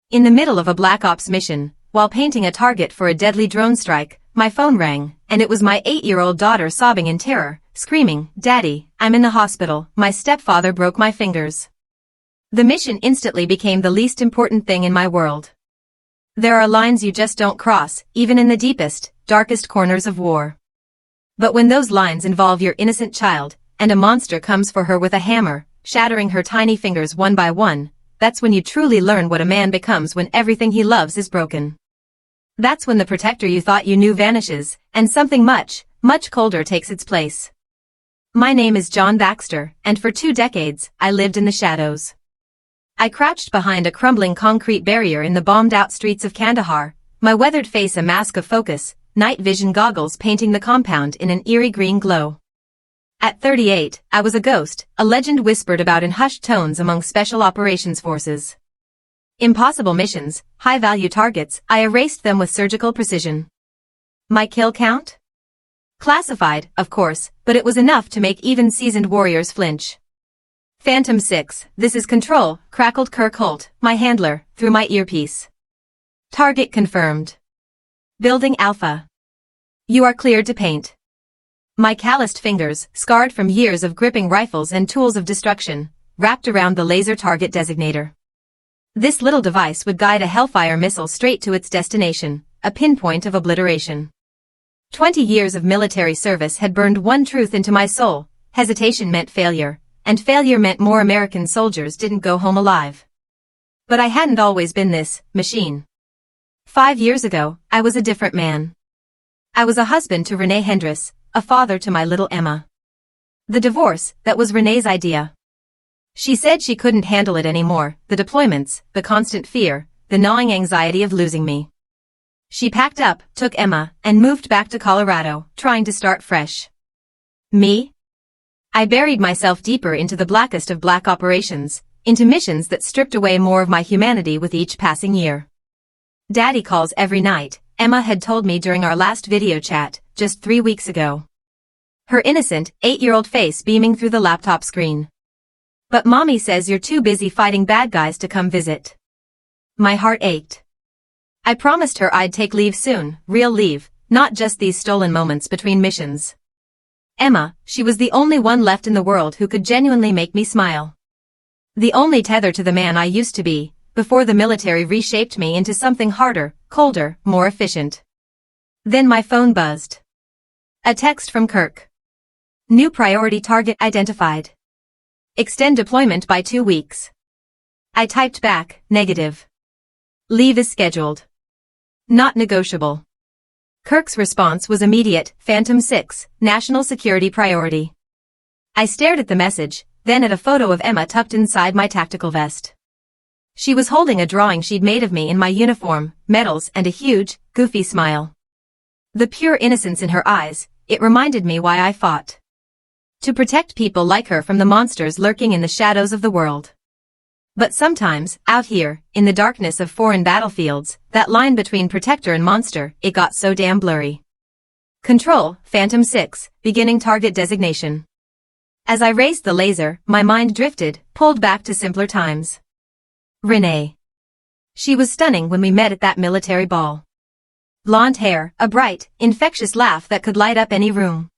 In the middle of a Black Ops mission, while painting a target for a deadly drone strike, my phone rang, and it was my 8-year-old daughter sobbing in terror, screaming, "Daddy, I'm in the hospital, my stepfather broke my fingers." The mission instantly became the least important thing in my world. There are lines you just don't cross, even in the deepest, darkest corners of war. But when those lines involve your innocent child, and a monster comes for her with a hammer, shattering her tiny fingers one by one, that's when you truly learn what a man becomes when everything he loves is broken. That's when the protector you thought you knew vanishes, and something much, much colder takes its place. My name is John Baxter, and for 2 decades, I lived in the shadows. I crouched behind a crumbling concrete barrier in the bombed-out streets of Kandahar, my weathered face a mask of focus, night vision goggles painting the compound in an eerie green glow. At 38, I was a ghost, a legend whispered about in hushed tones among special operations forces. Impossible missions, high-value targets, I erased them with surgical precision. My kill count? Classified, of course, but it was enough to make even seasoned warriors flinch. "Phantom 6, this is Control," crackled Kirk Holt, my handler, through my earpiece. "Target confirmed. Building Alpha. You are cleared to paint." My calloused fingers, scarred from years of gripping rifles and tools of destruction, wrapped around the laser target designator. This little device would guide a Hellfire missile straight to its destination, a pinpoint of obliteration. 20 years of military service had burned one truth into my soul: hesitation meant failure, and failure meant more American soldiers didn't go home alive. But I hadn't always been this machine. 5 years ago, I was a different man. I was a husband to Renee Hendris, a father to my little Emma. The divorce, that was Renee's idea. She said she couldn't handle it anymore, the deployments, the constant fear, the gnawing anxiety of losing me. She packed up, took Emma, and moved back to Colorado, trying to start fresh. Me? I buried myself deeper into the blackest of black operations, into missions that stripped away more of my humanity with each passing year. "Daddy calls every night," Emma had told me during our last video chat, just 3 weeks ago. Her innocent, 8-year-old face beaming through the laptop screen. "But Mommy says you're too busy fighting bad guys to come visit." My heart ached. I promised her I'd take leave soon, real leave, not just these stolen moments between missions. Emma, she was the only one left in the world who could genuinely make me smile. The only tether to the man I used to be, before the military reshaped me into something harder, colder, more efficient. Then my phone buzzed. A text from Kirk. "New priority target identified. Extend deployment by 2 weeks." I typed back, "Negative. Leave is scheduled. Not negotiable." Kirk's response was immediate: "Phantom 6, national security priority." I stared at the message, then at a photo of Emma tucked inside my tactical vest. She was holding a drawing she'd made of me in my uniform, medals, and a huge, goofy smile. The pure innocence in her eyes, it reminded me why I fought. To protect people like her from the monsters lurking in the shadows of the world. But sometimes, out here, in the darkness of foreign battlefields, that line between protector and monster, it got so damn blurry. Control, Phantom 6, beginning target designation. As I raised the laser, my mind drifted, pulled back to simpler times. Renee. She was stunning when we met at that military ball. Blonde hair, a bright, infectious laugh that could light up any room.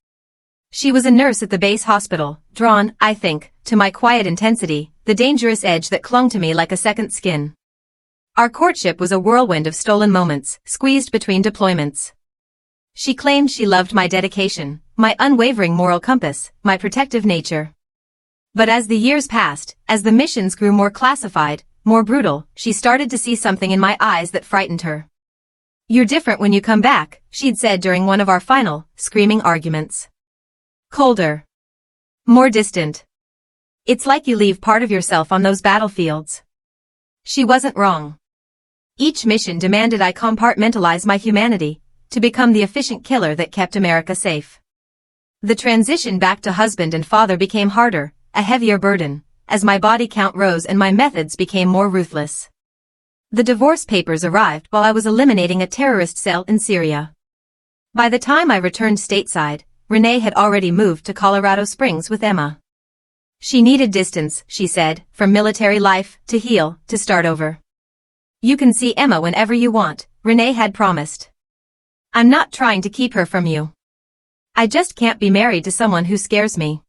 She was a nurse at the base hospital, drawn, I think, to my quiet intensity, the dangerous edge that clung to me like a second skin. Our courtship was a whirlwind of stolen moments, squeezed between deployments. She claimed she loved my dedication, my unwavering moral compass, my protective nature. But as the years passed, as the missions grew more classified, more brutal, she started to see something in my eyes that frightened her. "You're different when you come back," she'd said during one of our final, screaming arguments. "Colder. More distant. It's like you leave part of yourself on those battlefields." She wasn't wrong. Each mission demanded I compartmentalize my humanity, to become the efficient killer that kept America safe. The transition back to husband and father became harder, a heavier burden, as my body count rose and my methods became more ruthless. The divorce papers arrived while I was eliminating a terrorist cell in Syria. By the time I returned stateside, Renee had already moved to Colorado Springs with Emma. She needed distance, she said, from military life, to heal, to start over. You can see Emma whenever you want, Renee had promised. I'm not trying to keep her from you. I just can't be married to someone who scares me.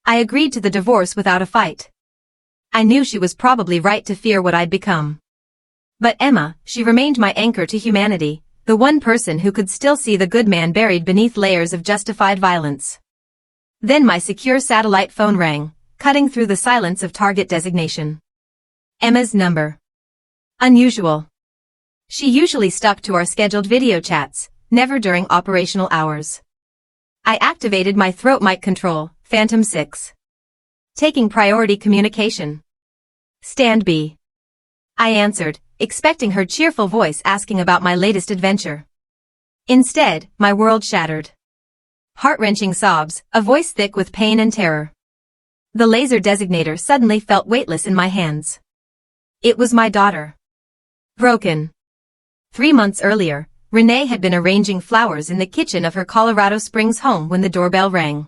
I agreed to the divorce without a fight. I knew she was probably right to fear what I'd become. But Emma, she remained my anchor to humanity, the one person who could still see the good man buried beneath layers of justified violence. Then my secure satellite phone rang, cutting through the silence of target designation. Emma's number. Unusual. She usually stuck to our scheduled video chats, never during operational hours. I activated my throat mic control, Phantom 6. Taking priority communication. Stand B. I answered, expecting her cheerful voice asking about my latest adventure. Instead, my world shattered. Heart-wrenching sobs, a voice thick with pain and terror. The laser designator suddenly felt weightless in my hands. It was my daughter. Broken. 3 months earlier, Renee had been arranging flowers in the kitchen of her Colorado Springs home when the doorbell rang.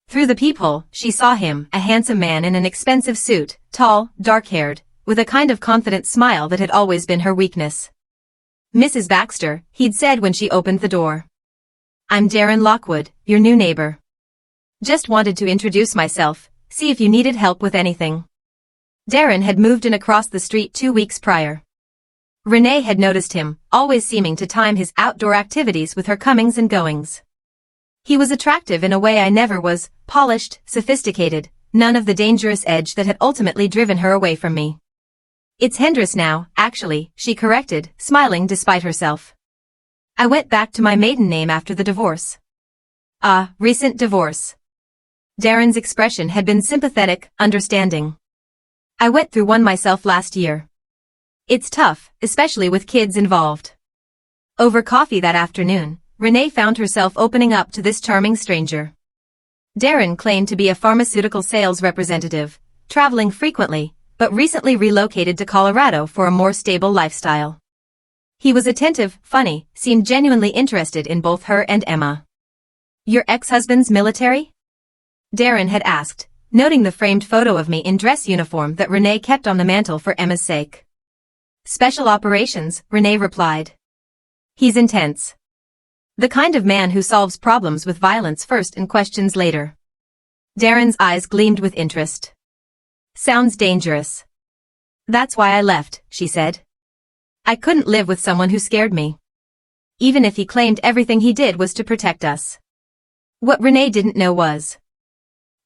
Through the peephole, she saw him, a handsome man in an expensive suit, tall, dark-haired, with a kind of confident smile that had always been her weakness. Mrs. Baxter, he'd said when she opened the door. I'm Darren Lockwood, your new neighbor. Just wanted to introduce myself, see if you needed help with anything. Darren had moved in across the street 2 weeks prior. Renee had noticed him, always seeming to time his outdoor activities with her comings and goings. He was attractive in a way I never was, polished, sophisticated, none of the dangerous edge that had ultimately driven her away from me. It's Hendris now, actually, she corrected, smiling despite herself. I went back to my maiden name after the divorce. Recent divorce. Darren's expression had been sympathetic, understanding. I went through one myself last year. It's tough, especially with kids involved. Over coffee that afternoon, Renee found herself opening up to this charming stranger. Darren claimed to be a pharmaceutical sales representative, traveling frequently, but recently relocated to Colorado for a more stable lifestyle. He was attentive, funny, seemed genuinely interested in both her and Emma. Your ex-husband's military? Darren had asked, noting the framed photo of me in dress uniform that Renee kept on the mantel for Emma's sake. Special operations, Renee replied. He's intense. The kind of man who solves problems with violence first and questions later. Darren's eyes gleamed with interest. Sounds dangerous. That's why I left, she said. I couldn't live with someone who scared me. Even if he claimed everything he did was to protect us. What Renee didn't know was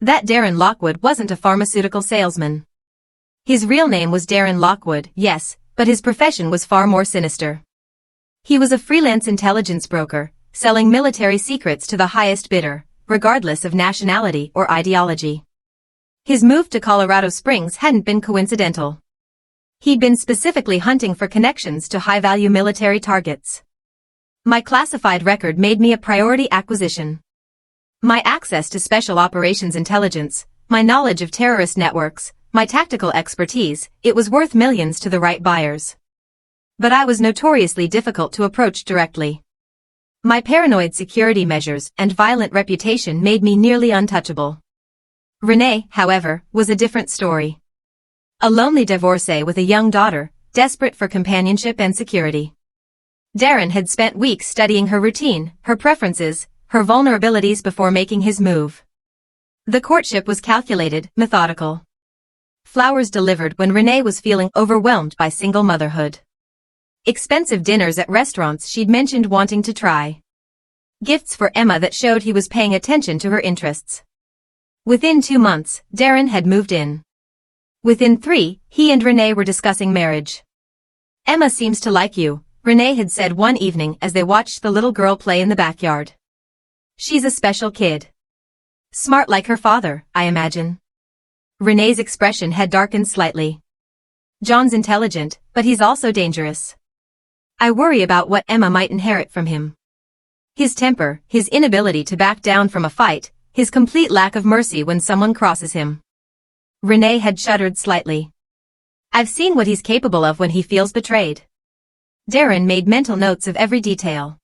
that Darren Lockwood wasn't a pharmaceutical salesman. His real name was Darren Lockwood, yes, but his profession was far more sinister. He was a freelance intelligence broker, selling military secrets to the highest bidder, regardless of nationality or ideology. His move to Colorado Springs hadn't been coincidental. He'd been specifically hunting for connections to high-value military targets. My classified record made me a priority acquisition. My access to special operations intelligence, my knowledge of terrorist networks, my tactical expertise, it was worth millions to the right buyers. But I was notoriously difficult to approach directly. My paranoid security measures and violent reputation made me nearly untouchable. Renee, however, was a different story. A lonely divorcee with a young daughter, desperate for companionship and security. Darren had spent weeks studying her routine, her preferences, her vulnerabilities before making his move. The courtship was calculated, methodical. Flowers delivered when Renee was feeling overwhelmed by single motherhood. Expensive dinners at restaurants she'd mentioned wanting to try. Gifts for Emma that showed he was paying attention to her interests. Within 2 months, Darren had moved in. Within 3, he and Renee were discussing marriage. Emma seems to like you, Renee had said one evening as they watched the little girl play in the backyard. She's a special kid. Smart like her father, I imagine. Renee's expression had darkened slightly. John's intelligent, but he's also dangerous. I worry about what Emma might inherit from him. His temper, his inability to back down from a fight, his complete lack of mercy when someone crosses him. Renee had shuddered slightly. I've seen what he's capable of when he feels betrayed. Darren made mental notes of every detail.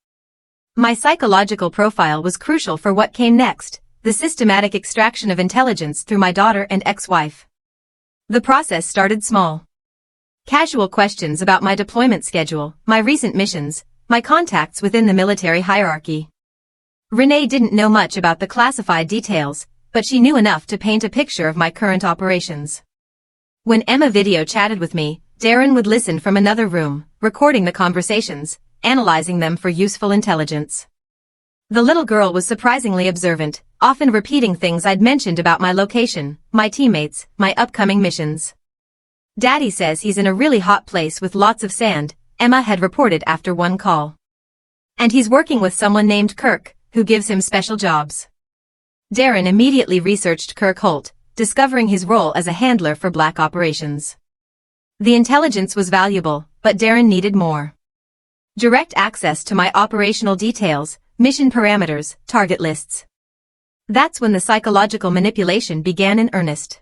My psychological profile was crucial for what came next, the systematic extraction of intelligence through my daughter and ex-wife. The process started small. Casual questions about my deployment schedule, my recent missions, my contacts within the military hierarchy. Renee didn't know much about the classified details, but she knew enough to paint a picture of my current operations. When Emma video chatted with me, Darren would listen from another room, recording the conversations, analyzing them for useful intelligence. The little girl was surprisingly observant, often repeating things I'd mentioned about my location, my teammates, my upcoming missions. Daddy says he's in a really hot place with lots of sand, Emma had reported after one call. And he's working with someone named Kirk, who gives him special jobs. Darren immediately researched Kirk Holt, discovering his role as a handler for black operations. The intelligence was valuable, but Darren needed more. Direct access to my operational details, mission parameters, target lists. That's when the psychological manipulation began in earnest.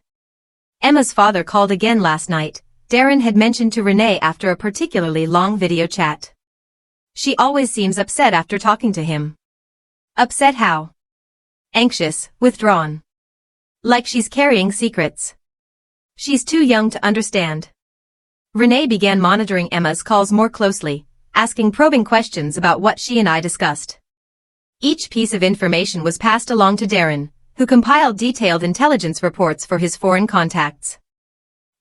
Emma's father called again last night, Darren had mentioned to Renee after a particularly long video chat. She always seems upset after talking to him. Upset how? Anxious, withdrawn. Like she's carrying secrets. She's too young to understand. Renee began monitoring Emma's calls more closely, asking probing questions about what she and I discussed. Each piece of information was passed along to Darren, who compiled detailed intelligence reports for his foreign contacts.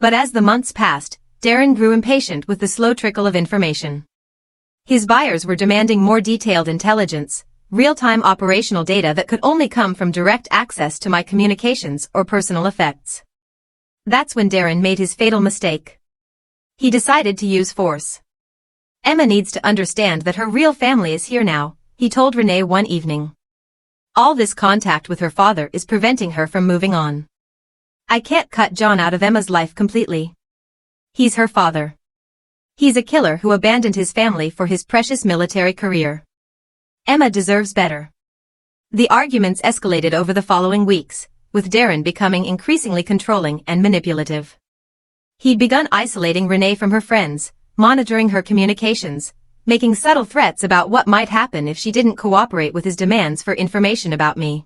But as the months passed, Darren grew impatient with the slow trickle of information. His buyers were demanding more detailed intelligence, real-time operational data that could only come from direct access to my communications or personal effects. That's when Darren made his fatal mistake. He decided to use force. Emma needs to understand that her real family is here now, he told Renee one evening. All this contact with her father is preventing her from moving on. I can't cut John out of Emma's life completely. He's her father. He's a killer who abandoned his family for his precious military career. Emma deserves better. The arguments escalated over the following weeks, with Darren becoming increasingly controlling and manipulative. He'd begun isolating Renee from her friends, monitoring her communications, making subtle threats about what might happen if she didn't cooperate with his demands for information about me.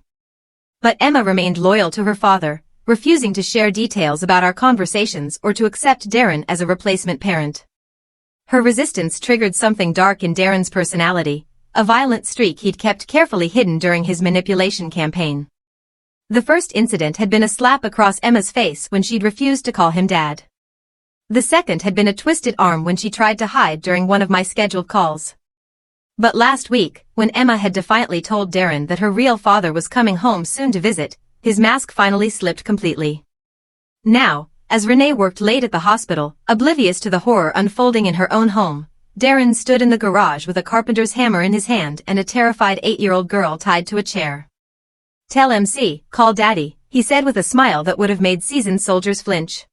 But Emma remained loyal to her father, refusing to share details about our conversations or to accept Darren as a replacement parent. Her resistance triggered something dark in Darren's personality, a violent streak he'd kept carefully hidden during his manipulation campaign. The first incident had been a slap across Emma's face when she'd refused to call him Dad. The second had been a twisted arm when she tried to hide during one of my scheduled calls. But last week, when Emma had defiantly told Darren that her real father was coming home soon to visit, his mask finally slipped completely. Now, as Renee worked late at the hospital, oblivious to the horror unfolding in her own home, Darren stood in the garage with a carpenter's hammer in his hand and a terrified 8-year-old girl tied to a chair. "Tell MC, call Daddy," he said with a smile that would have made seasoned soldiers flinch.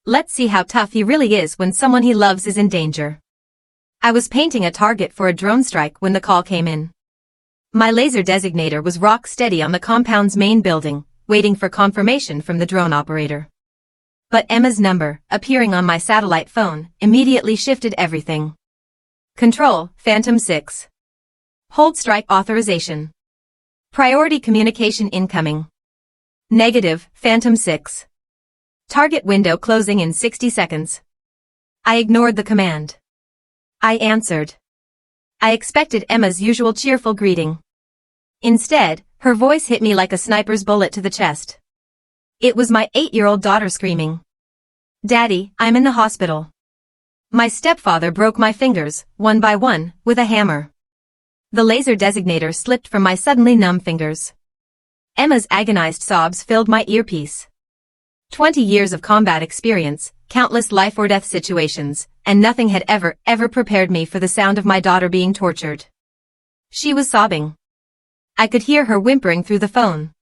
Let's see how tough he really is when someone he loves is in danger. I was painting a target for a drone strike when the call came in. My laser designator was rock steady on the compound's main building, waiting for confirmation from the drone operator. But Emma's number, appearing on my satellite phone, immediately shifted everything. Control, Phantom 6. Hold strike authorization. Priority communication incoming. Negative, Phantom 6. Target window closing in 60 seconds. I ignored the command. I answered. I expected Emma's usual cheerful greeting. Instead, her voice hit me like a sniper's bullet to the chest. It was my 8-year-old daughter screaming. "Daddy, I'm in the hospital. My stepfather broke my fingers, one by one, with a hammer." The laser designator slipped from my suddenly numb fingers. Emma's agonized sobs filled my earpiece. 20 years of combat experience, countless life-or-death situations, and nothing had ever prepared me for the sound of my daughter being tortured. She was sobbing. I could hear her whimpering through the phone.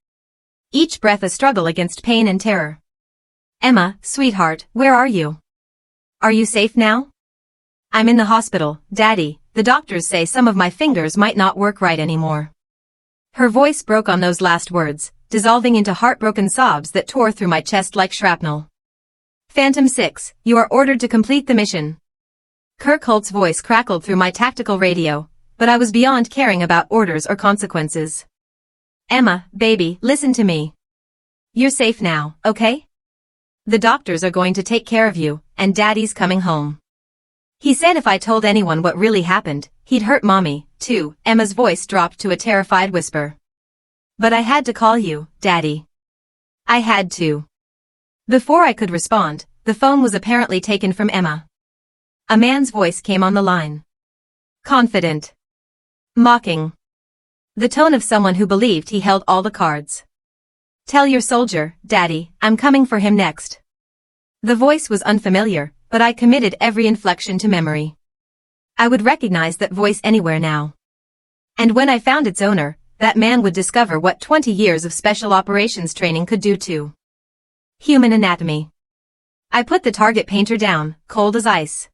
Each breath a struggle against pain and terror. "Emma, sweetheart, where are you? Are you safe now?" "I'm in the hospital, Daddy. The doctors say some of my fingers might not work right anymore." Her voice broke on those last words, dissolving into heartbroken sobs that tore through my chest like shrapnel. "Phantom 6, you are ordered to complete the mission." Kirk Holt's voice crackled through my tactical radio, but I was beyond caring about orders or consequences. "Emma, baby, listen to me. You're safe now, okay? The doctors are going to take care of you, and Daddy's coming home. He said if I told anyone what really happened, he'd hurt Mommy, too. Emma's voice dropped to a terrified whisper. But I had to call you, Daddy. I had to. Before I could respond, the phone was apparently taken from Emma. A man's voice came on the line. Confident. Mocking. The tone of someone who believed he held all the cards. Tell your soldier, Daddy, I'm coming for him next. The voice was unfamiliar, but I committed every inflection to memory. I would recognize that voice anywhere now. And when I found its owner, that man would discover what 20 years of special operations training could do to human anatomy. I put the target painter down, cold as ice.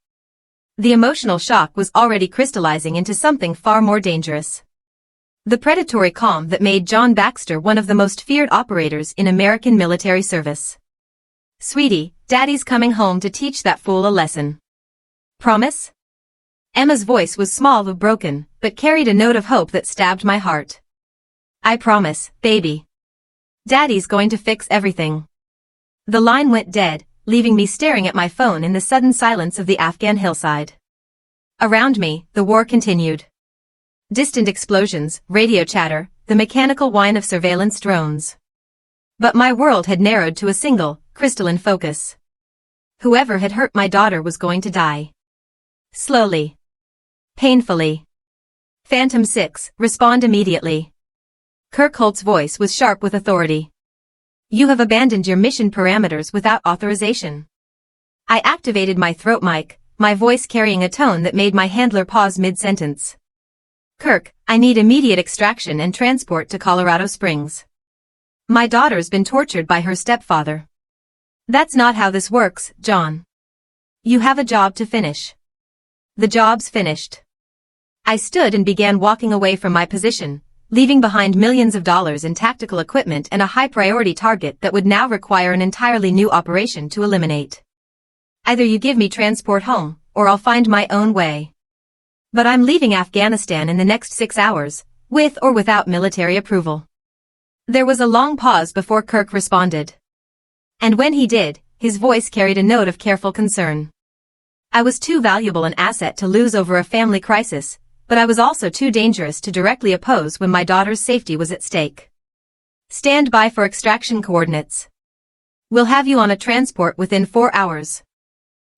The emotional shock was already crystallizing into something far more dangerous. The predatory calm that made John Baxter one of the most feared operators in American military service. Sweetie, Daddy's coming home to teach that fool a lesson. Promise? Emma's voice was small and broken, but carried a note of hope that stabbed my heart. I promise, baby. Daddy's going to fix everything. The line went dead, leaving me staring at my phone in the sudden silence of the Afghan hillside. Around me, the war continued. Distant explosions, radio chatter, the mechanical whine of surveillance drones. But my world had narrowed to a single, crystalline focus. Whoever had hurt my daughter was going to die. Slowly. Painfully. Phantom 6, respond immediately. Kirk Holt's voice was sharp with authority. You have abandoned your mission parameters without authorization. I activated my throat mic, my voice carrying a tone that made my handler pause mid-sentence. Kirk, I need immediate extraction and transport to Colorado Springs. My daughter's been tortured by her stepfather. That's not how this works, John. You have a job to finish. The job's finished. I stood and began walking away from my position, leaving behind millions of dollars in tactical equipment and a high-priority target that would now require an entirely new operation to eliminate. Either you give me transport home, or I'll find my own way. But I'm leaving Afghanistan in the next 6 hours, with or without military approval. There was a long pause before Kirk responded. And when he did, his voice carried a note of careful concern. I was too valuable an asset to lose over a family crisis, but I was also too dangerous to directly oppose when my daughter's safety was at stake. Stand by for extraction coordinates. We'll have you on a transport within 4 hours.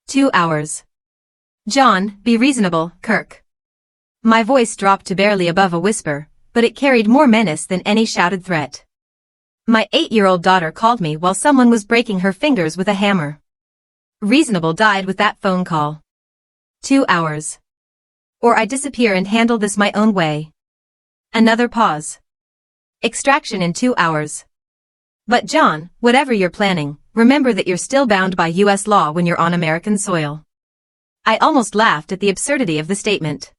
2 hours. John, be reasonable, Kirk. My voice dropped to barely above a whisper, but it carried more menace than any shouted threat. My 8-year-old daughter called me while someone was breaking her fingers with a hammer. Reasonable died with that phone call. 2 hours. Or I disappear and handle this my own way. Another pause. Extraction in 2 hours. But John, whatever you're planning, remember that you're still bound by U.S. law when you're on American soil. I almost laughed at the absurdity of the statement.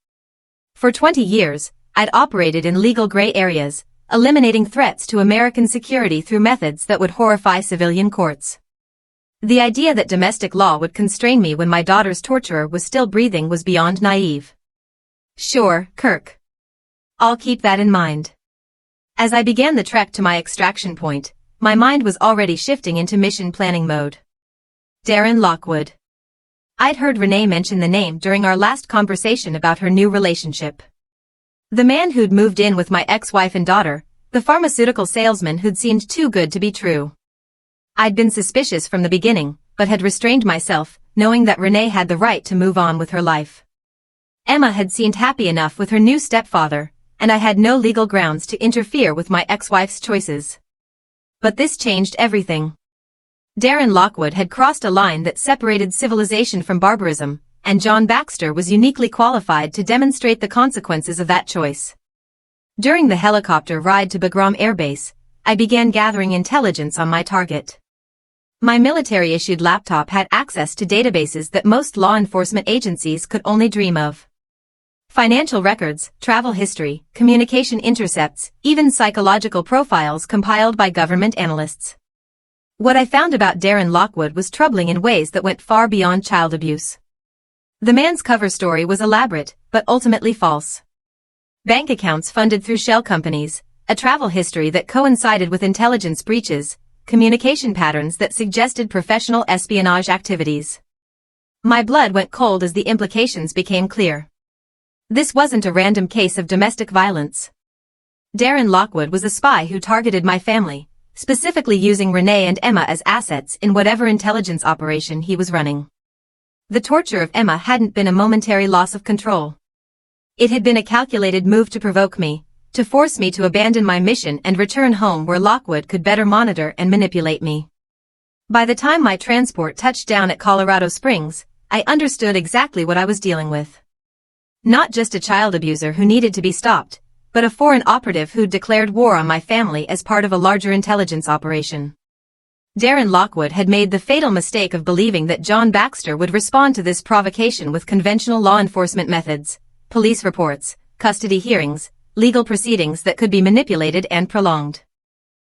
For 20 years, I'd operated in legal gray areas, eliminating threats to American security through methods that would horrify civilian courts. The idea that domestic law would constrain me when my daughter's torturer was still breathing was beyond naive. Sure, Kirk. I'll keep that in mind. As I began the trek to my extraction point, my mind was already shifting into mission planning mode. Darren Lockwood. I'd heard Renee mention the name during our last conversation about her new relationship. The man who'd moved in with my ex-wife and daughter, the pharmaceutical salesman who'd seemed too good to be true. I'd been suspicious from the beginning, but had restrained myself, knowing that Renee had the right to move on with her life. Emma had seemed happy enough with her new stepfather, and I had no legal grounds to interfere with my ex-wife's choices. But this changed everything. Darren Lockwood had crossed a line that separated civilization from barbarism, and John Baxter was uniquely qualified to demonstrate the consequences of that choice. During the helicopter ride to Bagram Air Base, I began gathering intelligence on my target. My military-issued laptop had access to databases that most law enforcement agencies could only dream of. Financial records, travel history, communication intercepts, even psychological profiles compiled by government analysts. What I found about Darren Lockwood was troubling in ways that went far beyond child abuse. The man's cover story was elaborate, but ultimately false. Bank accounts funded through shell companies, a travel history that coincided with intelligence breaches, communication patterns that suggested professional espionage activities. My blood went cold as the implications became clear. This wasn't a random case of domestic violence. Darren Lockwood was a spy who targeted my family, specifically using Renee and Emma as assets in whatever intelligence operation he was running. The torture of Emma hadn't been a momentary loss of control. It had been a calculated move to provoke me, to force me to abandon my mission and return home where Lockwood could better monitor and manipulate me. By the time my transport touched down at Colorado Springs, I understood exactly what I was dealing with. Not just a child abuser who needed to be stopped, but a foreign operative who'd declared war on my family as part of a larger intelligence operation. Darren Lockwood had made the fatal mistake of believing that John Baxter would respond to this provocation with conventional law enforcement methods, police reports, custody hearings, legal proceedings that could be manipulated and prolonged.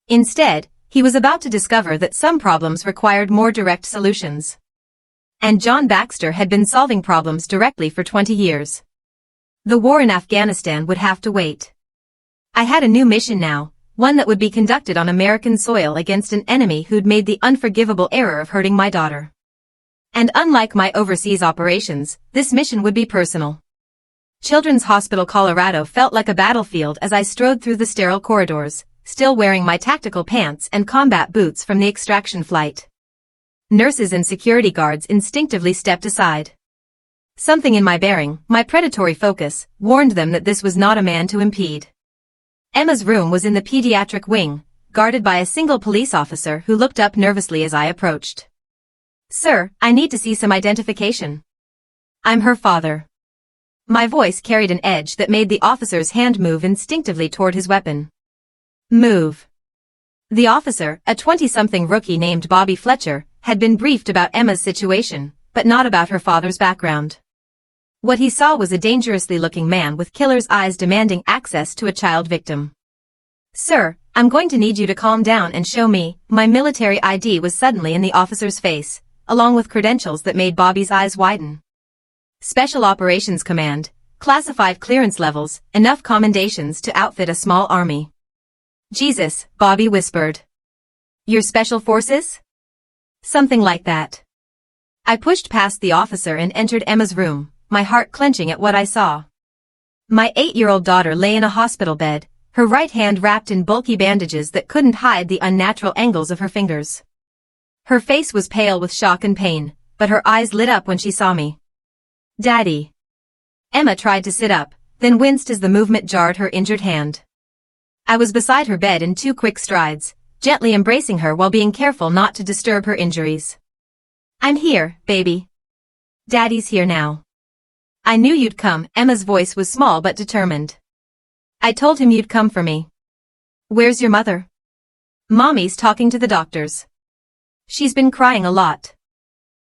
Instead, he was about to discover that some problems required more direct solutions. And John Baxter had been solving problems directly for 20 years. The war in Afghanistan would have to wait. I had a new mission now, one that would be conducted on American soil against an enemy who'd made the unforgivable error of hurting my daughter. And unlike my overseas operations, this mission would be personal. Children's Hospital Colorado felt like a battlefield as I strode through the sterile corridors, still wearing my tactical pants and combat boots from the extraction flight. Nurses and security guards instinctively stepped aside. Something in my bearing, my predatory focus, warned them that this was not a man to impede. Emma's room was in the pediatric wing, guarded by a single police officer who looked up nervously as I approached. "Sir, I need to see some identification. I'm her father." My voice carried an edge that made the officer's hand move instinctively toward his weapon. "Move." The officer, a 20-something rookie named Bobby Fletcher, had been briefed about Emma's situation, but not about her father's background. What he saw was a dangerously looking man with killer's eyes demanding access to a child victim. "Sir, I'm going to need you to calm down and show me." My military ID was suddenly in the officer's face, along with credentials that made Bobby's eyes widen. Special Operations Command, classified clearance levels, enough commendations to outfit a small army. "Jesus," Bobby whispered. "Your special forces?" "Something like that." I pushed past the officer and entered Emma's room, my heart clenching at what I saw. My 8-year-old daughter lay in a hospital bed, her right hand wrapped in bulky bandages that couldn't hide the unnatural angles of her fingers. Her face was pale with shock and pain, but her eyes lit up when she saw me. "Daddy." Emma tried to sit up, then winced as the movement jarred her injured hand. I was beside her bed in 2 quick strides, gently embracing her while being careful not to disturb her injuries. "I'm here, baby. Daddy's here now." "I knew you'd come." Emma's voice was small but determined. "I told him you'd come for me." "Where's your mother?" "Mommy's talking to the doctors. She's been crying a lot."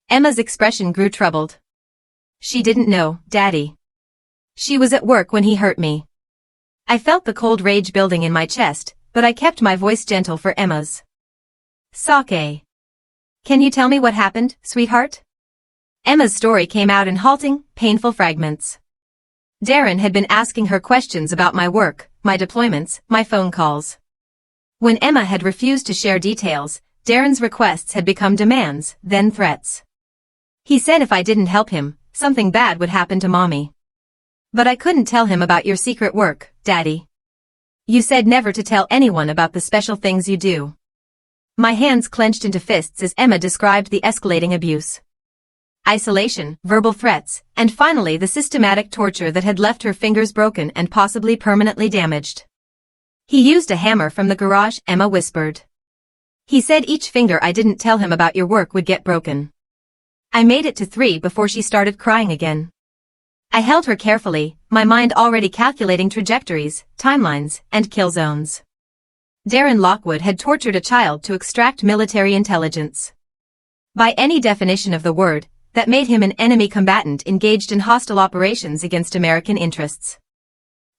Emma's expression grew troubled. "She didn't know, Daddy. She was at work when he hurt me." I felt the cold rage building in my chest, but I kept my voice gentle for Emma's. "Sake. Can you tell me what happened, sweetheart?" Emma's story came out in halting, painful fragments. Darren had been asking her questions about my work, my deployments, my phone calls. When Emma had refused to share details, Darren's requests had become demands, then threats. He said if I didn't help him, something bad would happen to Mommy. "But I couldn't tell him about your secret work, Daddy. You said never to tell anyone about the special things you do." My hands clenched into fists as Emma described the escalating abuse. Isolation, verbal threats, and finally the systematic torture that had left her fingers broken and possibly permanently damaged. "He used a hammer from the garage," Emma whispered. "He said each finger I didn't tell him about your work would get broken." I made it to 3 before she started crying again. I held her carefully, my mind already calculating trajectories, timelines, and kill zones. Darren Lockwood had tortured a child to extract military intelligence. By any definition of the word, that made him an enemy combatant engaged in hostile operations against American interests.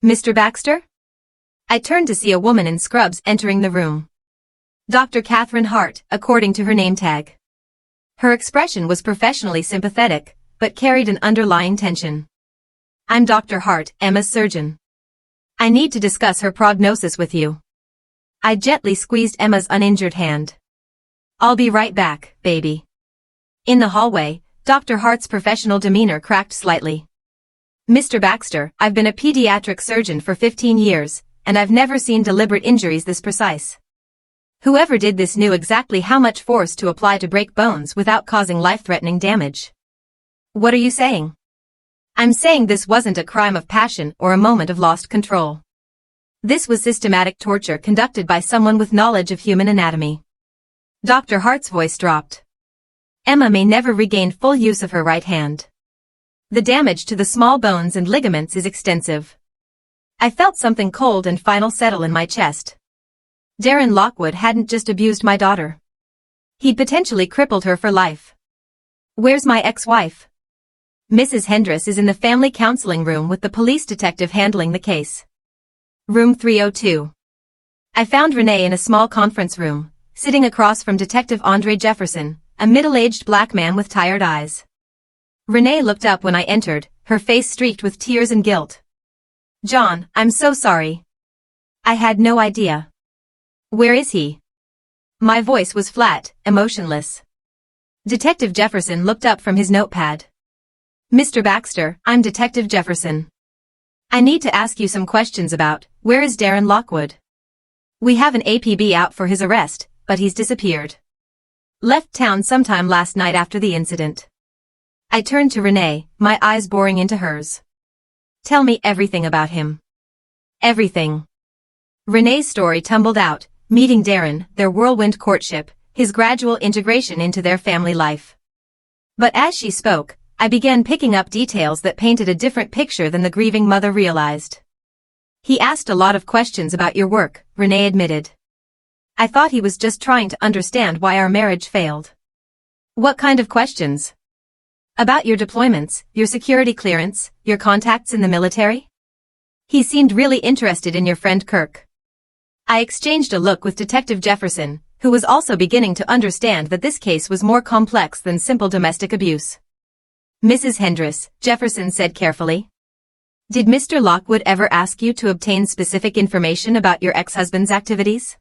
"Mr. Baxter?" I turned to see a woman in scrubs entering the room. Dr. Catherine Hart, according to her name tag. Her expression was professionally sympathetic, but carried an underlying tension. "I'm Dr. Hart, Emma's surgeon. I need to discuss her prognosis with you." I gently squeezed Emma's uninjured hand. I'll be right back, baby. In the hallway, Dr. Hart's professional demeanor cracked slightly. Mr. Baxter, I've been a pediatric surgeon for 15 years, and I've never seen deliberate injuries this precise. Whoever did this knew exactly how much force to apply to break bones without causing life-threatening damage. What are you saying? I'm saying this wasn't a crime of passion or a moment of lost control. This was systematic torture conducted by someone with knowledge of human anatomy. Dr. Hart's voice dropped. Emma may never regain full use of her right hand. The damage to the small bones and ligaments is extensive. I felt something cold and final settle in my chest. Darren Lockwood hadn't just abused my daughter. He'd potentially crippled her for life. Where's my ex-wife? Mrs. Hendress is in the family counseling room with the police detective handling the case. Room 302. I found Renee in a small conference room, sitting across from Detective Andre Jefferson, a middle-aged black man with tired eyes. Renee looked up when I entered, her face streaked with tears and guilt. John, I'm so sorry. I had no idea. Where is he? My voice was flat, emotionless. Detective Jefferson looked up from his notepad. Mr. Baxter, I'm Detective Jefferson. I need to ask you some questions about, where is Darren Lockwood? We have an APB out for his arrest, but he's disappeared. Left town sometime last night after the incident. I turned to Renee, my eyes boring into hers. Tell me everything about him. Everything. Renee's story tumbled out, meeting Darren, their whirlwind courtship, his gradual integration into their family life. But as she spoke, I began picking up details that painted a different picture than the grieving mother realized. He asked a lot of questions about your work, Renee admitted. I thought he was just trying to understand why our marriage failed. What kind of questions? About your deployments, your security clearance, your contacts in the military? He seemed really interested in your friend Kirk. I exchanged a look with Detective Jefferson, who was also beginning to understand that this case was more complex than simple domestic abuse. Mrs. Hendress, Jefferson said carefully. Did Mr. Lockwood ever ask you to obtain specific information about your ex-husband's activities?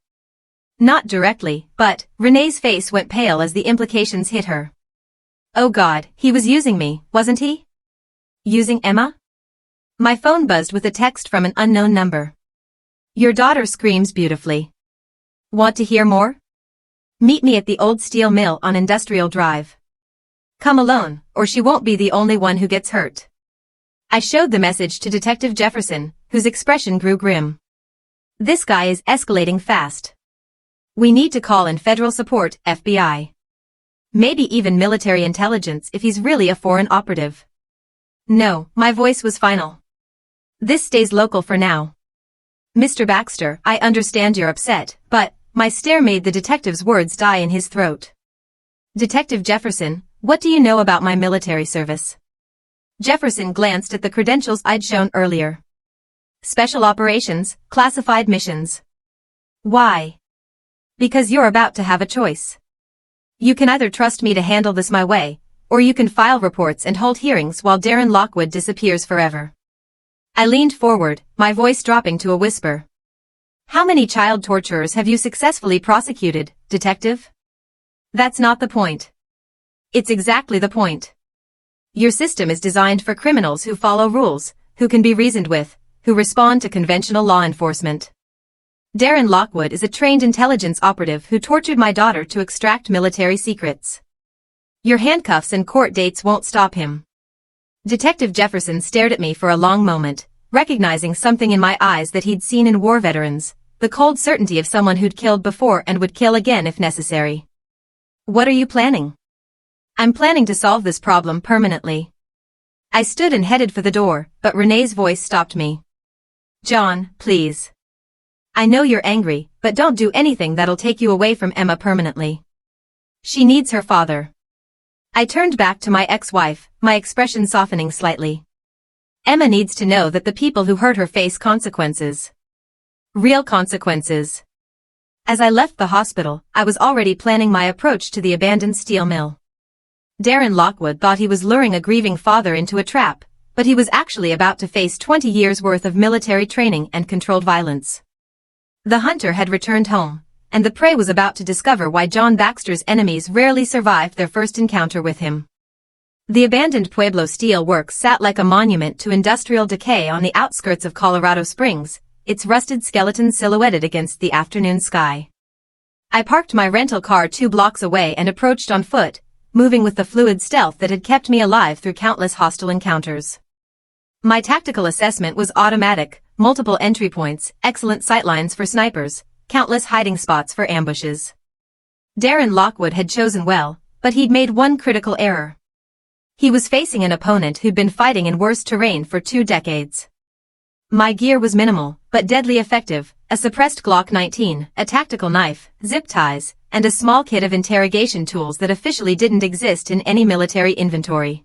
Not directly, but Renee's face went pale as the implications hit her. Oh God, he was using me, wasn't he? Using Emma? My phone buzzed with a text from an unknown number. Your daughter screams beautifully. Want to hear more? Meet me at the old steel mill on Industrial Drive. Come alone, or she won't be the only one who gets hurt. I showed the message to Detective Jefferson, whose expression grew grim. This guy is escalating fast. We need to call in federal support, FBI. Maybe even military intelligence if he's really a foreign operative. No, my voice was final. This stays local for now. Mr. Baxter, I understand you're upset, but my stare made the detective's words die in his throat. Detective Jefferson, what do you know about my military service? Jefferson glanced at the credentials I'd shown earlier. Special operations, classified missions. Why? Because you're about to have a choice. You can either trust me to handle this my way, or you can file reports and hold hearings while Darren Lockwood disappears forever. I leaned forward, my voice dropping to a whisper. How many child torturers have you successfully prosecuted, detective? That's not the point. It's exactly the point. Your system is designed for criminals who follow rules, who can be reasoned with, who respond to conventional law enforcement. Darren Lockwood is a trained intelligence operative who tortured my daughter to extract military secrets. Your handcuffs and court dates won't stop him. Detective Jefferson stared at me for a long moment, recognizing something in my eyes that he'd seen in war veterans, the cold certainty of someone who'd killed before and would kill again if necessary. What are you planning? I'm planning to solve this problem permanently. I stood and headed for the door, but Renee's voice stopped me. John, please. I know you're angry, but don't do anything that'll take you away from Emma permanently. She needs her father. I turned back to my ex-wife, my expression softening slightly. Emma needs to know that the people who hurt her face consequences. Real consequences. As I left the hospital, I was already planning my approach to the abandoned steel mill. Darren Lockwood thought he was luring a grieving father into a trap, but he was actually about to face 20 years' worth of military training and controlled violence. The hunter had returned home, and the prey was about to discover why John Baxter's enemies rarely survived their first encounter with him. The abandoned Pueblo Steel Works sat like a monument to industrial decay on the outskirts of Colorado Springs, its rusted skeleton silhouetted against the afternoon sky. I parked my rental car 2 blocks away and approached on foot, moving with the fluid stealth that had kept me alive through countless hostile encounters. My tactical assessment was automatic: multiple entry points, excellent sightlines for snipers, countless hiding spots for ambushes. Darren Lockwood had chosen well, but he'd made one critical error. He was facing an opponent who'd been fighting in worse terrain for 2 decades. My gear was minimal, but deadly effective: a suppressed Glock 19, a tactical knife, zip ties, and a small kit of interrogation tools that officially didn't exist in any military inventory.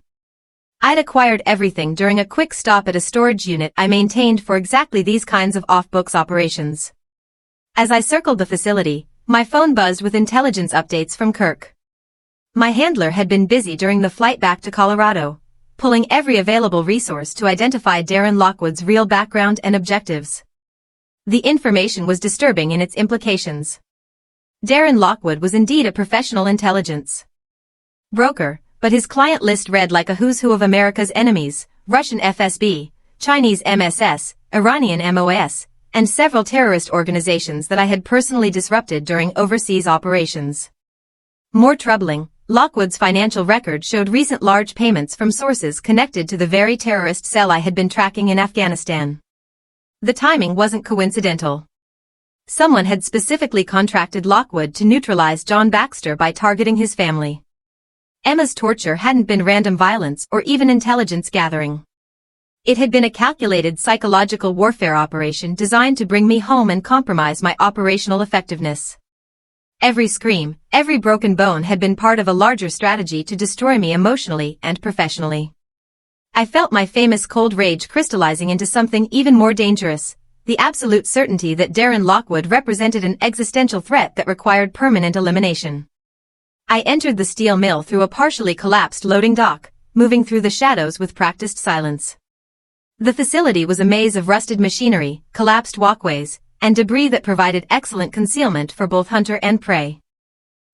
I'd acquired everything during a quick stop at a storage unit I maintained for exactly these kinds of off-books operations. As I circled the facility, my phone buzzed with intelligence updates from Kirk. My handler had been busy during the flight back to Colorado, pulling every available resource to identify Darren Lockwood's real background and objectives. The information was disturbing in its implications. Darren Lockwood was indeed a professional intelligence broker, but his client list read like a who's who of America's enemies: Russian FSB, Chinese MSS, Iranian MOS, and several terrorist organizations that I had personally disrupted during overseas operations. More troubling, Lockwood's financial record showed recent large payments from sources connected to the very terrorist cell I had been tracking in Afghanistan. The timing wasn't coincidental. Someone had specifically contracted Lockwood to neutralize John Baxter by targeting his family. Emma's torture hadn't been random violence or even intelligence gathering. It had been a calculated psychological warfare operation designed to bring me home and compromise my operational effectiveness. Every scream, every broken bone had been part of a larger strategy to destroy me emotionally and professionally. I felt my famous cold rage crystallizing into something even more dangerous: the absolute certainty that Darren Lockwood represented an existential threat that required permanent elimination. I entered the steel mill through a partially collapsed loading dock, moving through the shadows with practiced silence. The facility was a maze of rusted machinery, collapsed walkways, and debris that provided excellent concealment for both hunter and prey.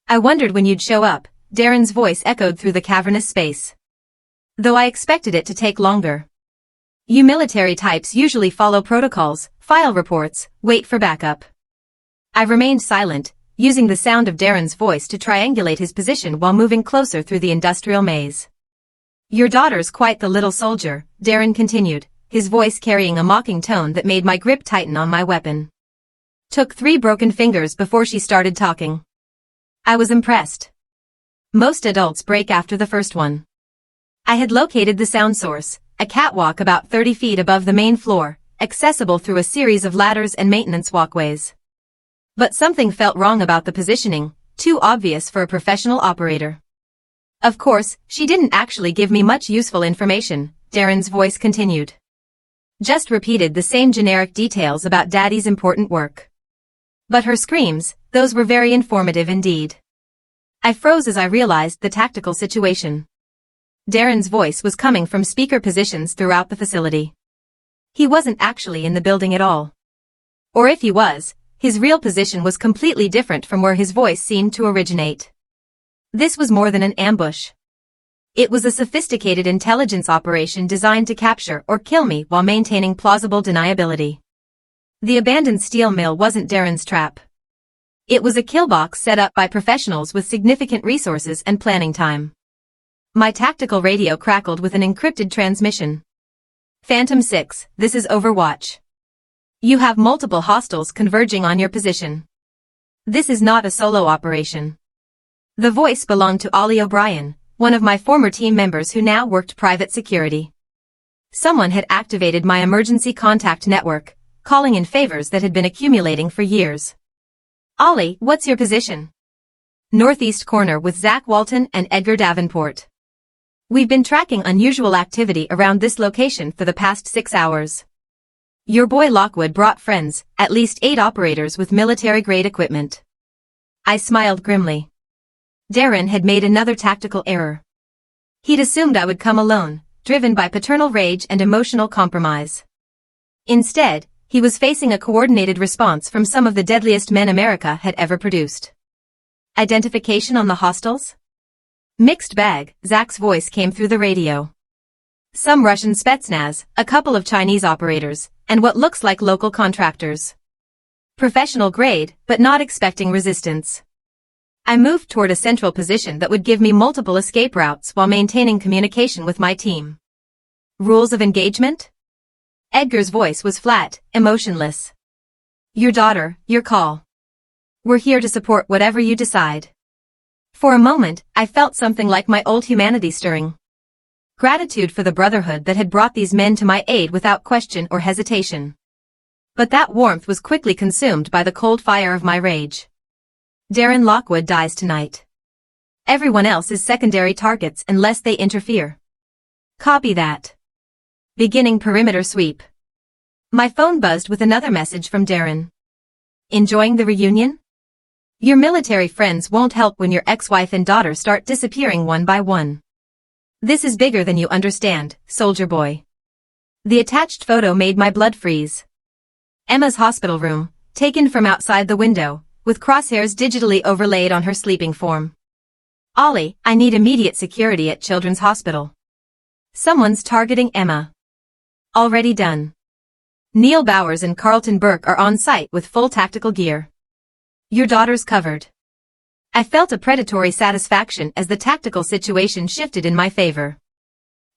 "I wondered when you'd show up," Darren's voice echoed through the cavernous space. Though I expected it to take longer. "You military types usually follow protocols, file reports, wait for backup." I remained silent, using the sound of Darren's voice to triangulate his position while moving closer through the industrial maze. "Your daughter's quite the little soldier," Darren continued, his voice carrying a mocking tone that made my grip tighten on my weapon. "Took 3 broken fingers before she started talking." I was impressed. Most adults break after the first one. I had located the sound source, a catwalk about 30 feet above the main floor, accessible through a series of ladders and maintenance walkways. But something felt wrong about the positioning, too obvious for a professional operator. "Of course, she didn't actually give me much useful information," Darren's voice continued. "Just repeated the same generic details about Daddy's important work. But her screams, those were very informative indeed." I froze as I realized the tactical situation. Darren's voice was coming from speaker positions throughout the facility. He wasn't actually in the building at all. Or if he was, his real position was completely different from where his voice seemed to originate. This was more than an ambush. It was a sophisticated intelligence operation designed to capture or kill me while maintaining plausible deniability. The abandoned steel mill wasn't Darren's trap. It was a kill box set up by professionals with significant resources and planning time. My tactical radio crackled with an encrypted transmission. "Phantom 6, this is Overwatch. You have multiple hostiles converging on your position. This is not a solo operation." The voice belonged to Ollie O'Brien, one of my former team members who now worked private security. Someone had activated my emergency contact network, calling in favors that had been accumulating for years. "Ollie, what's your position?" "Northeast corner with Zach Walton and Edgar Davenport. We've been tracking unusual activity around this location for the past 6 hours. Your boy Lockwood brought friends, at least 8 operators with military-grade equipment." I smiled grimly. Darren had made another tactical error. He'd assumed I would come alone, driven by paternal rage and emotional compromise. Instead, He was facing a coordinated response from some of the deadliest men America had ever produced. Identification on the hostiles? Mixed bag, Zach's voice came through the radio. Some Russian Spetsnaz, a couple of Chinese operators, and what looks like local contractors. Professional grade, but not expecting resistance. I moved toward a central position that would give me multiple escape routes while maintaining communication with my team. Rules of engagement? Edgar's voice was flat, emotionless. Your daughter, your call. We're here to support whatever you decide. For a moment, I felt something like my old humanity stirring. Gratitude for the brotherhood that had brought these men to my aid without question or hesitation. But that warmth was quickly consumed by the cold fire of my rage. Darren Lockwood dies tonight. Everyone else is secondary targets unless they interfere. Copy that. Beginning perimeter sweep. My phone buzzed with another message from Darren. Enjoying the reunion? Your military friends won't help when your ex-wife and daughter start disappearing one by one. This is bigger than you understand, soldier boy. The attached photo made my blood freeze. Emma's hospital room, taken from outside the window, with crosshairs digitally overlaid on her sleeping form. Ollie, I need immediate security at Children's Hospital. Someone's targeting Emma. Already done. Neil Bowers and Carlton Burke are on site with full tactical gear. Your daughter's covered. I felt a predatory satisfaction as the tactical situation shifted in my favor.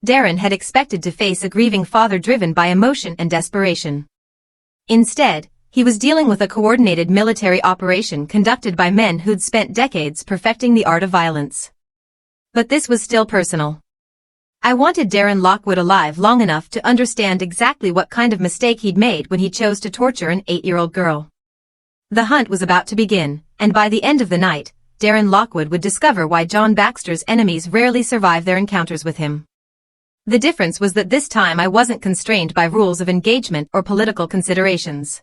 Darren had expected to face a grieving father driven by emotion and desperation. Instead, he was dealing with a coordinated military operation conducted by men who'd spent decades perfecting the art of violence. But this was still personal. I wanted Darren Lockwood alive long enough to understand exactly what kind of mistake he'd made when he chose to torture an 8-year-old girl. The hunt was about to begin, and by the end of the night, Darren Lockwood would discover why John Baxter's enemies rarely survive their encounters with him. The difference was that this time I wasn't constrained by rules of engagement or political considerations.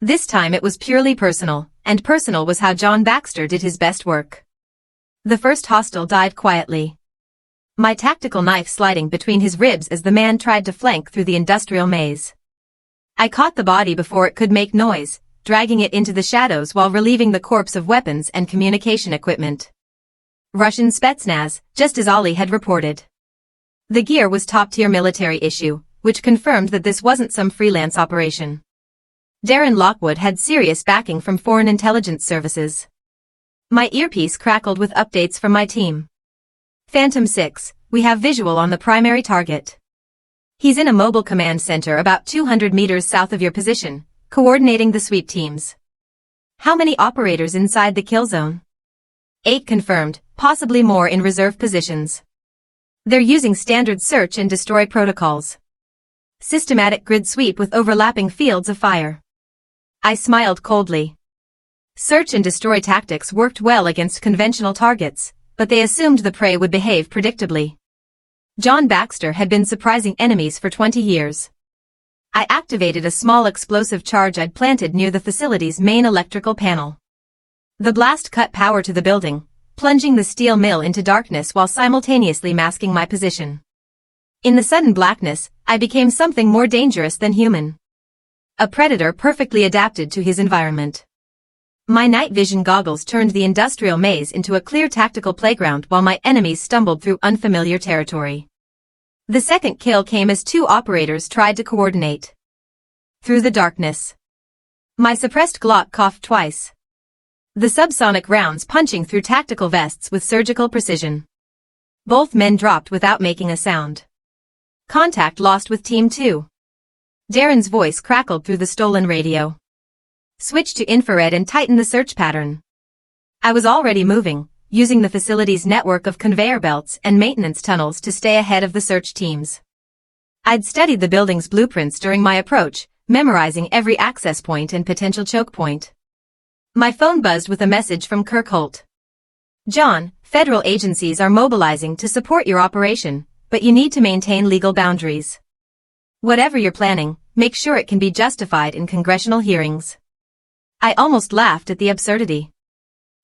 This time it was purely personal, and personal was how John Baxter did his best work. The first hostile died quietly. My tactical knife sliding between his ribs as the man tried to flank through the industrial maze. I caught the body before it could make noise, dragging it into the shadows while relieving the corpse of weapons and communication equipment. Russian Spetsnaz, just as Ollie had reported. The gear was top-tier military issue, which confirmed that this wasn't some freelance operation. Darren Lockwood had serious backing from foreign intelligence services. My earpiece crackled with updates from my team. Phantom 6, we have visual on the primary target. He's in a mobile command center about 200 meters south of your position, coordinating the sweep teams. How many operators inside the kill zone? 8 confirmed, possibly more in reserve positions. They're using standard search and destroy protocols. Systematic grid sweep with overlapping fields of fire. I smiled coldly. Search and destroy tactics worked well against conventional targets, but they assumed the prey would behave predictably. John Baxter had been surprising enemies for 20 years. I activated a small explosive charge I'd planted near the facility's main electrical panel. The blast cut power to the building, plunging the steel mill into darkness while simultaneously masking my position. In the sudden blackness, I became something more dangerous than human. A predator perfectly adapted to his environment. My night vision goggles turned the industrial maze into a clear tactical playground while my enemies stumbled through unfamiliar territory. The second kill came as 2 operators tried to coordinate. Through the darkness. My suppressed Glock coughed twice. The subsonic rounds punching through tactical vests with surgical precision. Both men dropped without making a sound. Contact lost with Team 2. Darren's voice crackled through the stolen radio. Switch to infrared and tighten the search pattern. I was already moving, using the facility's network of conveyor belts and maintenance tunnels to stay ahead of the search teams. I'd studied the building's blueprints during my approach, memorizing every access point and potential choke point. My phone buzzed with a message from Kirk Holt. John, federal agencies are mobilizing to support your operation, but you need to maintain legal boundaries. Whatever you're planning, make sure it can be justified in congressional hearings. I almost laughed at the absurdity.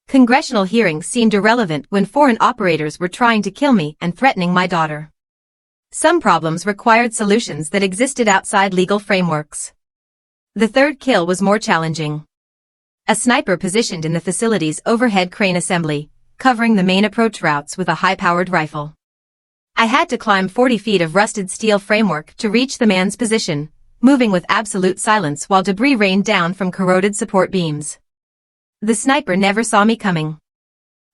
Congressional hearings seemed irrelevant when foreign operators were trying to kill me and threatening my daughter. Some problems required solutions that existed outside legal frameworks. The third kill was more challenging. A sniper positioned in the facility's overhead crane assembly, covering the main approach routes with a high-powered rifle. I had to climb 40 feet of rusted steel framework to reach the man's position, moving with absolute silence while debris rained down from corroded support beams. The sniper never saw me coming.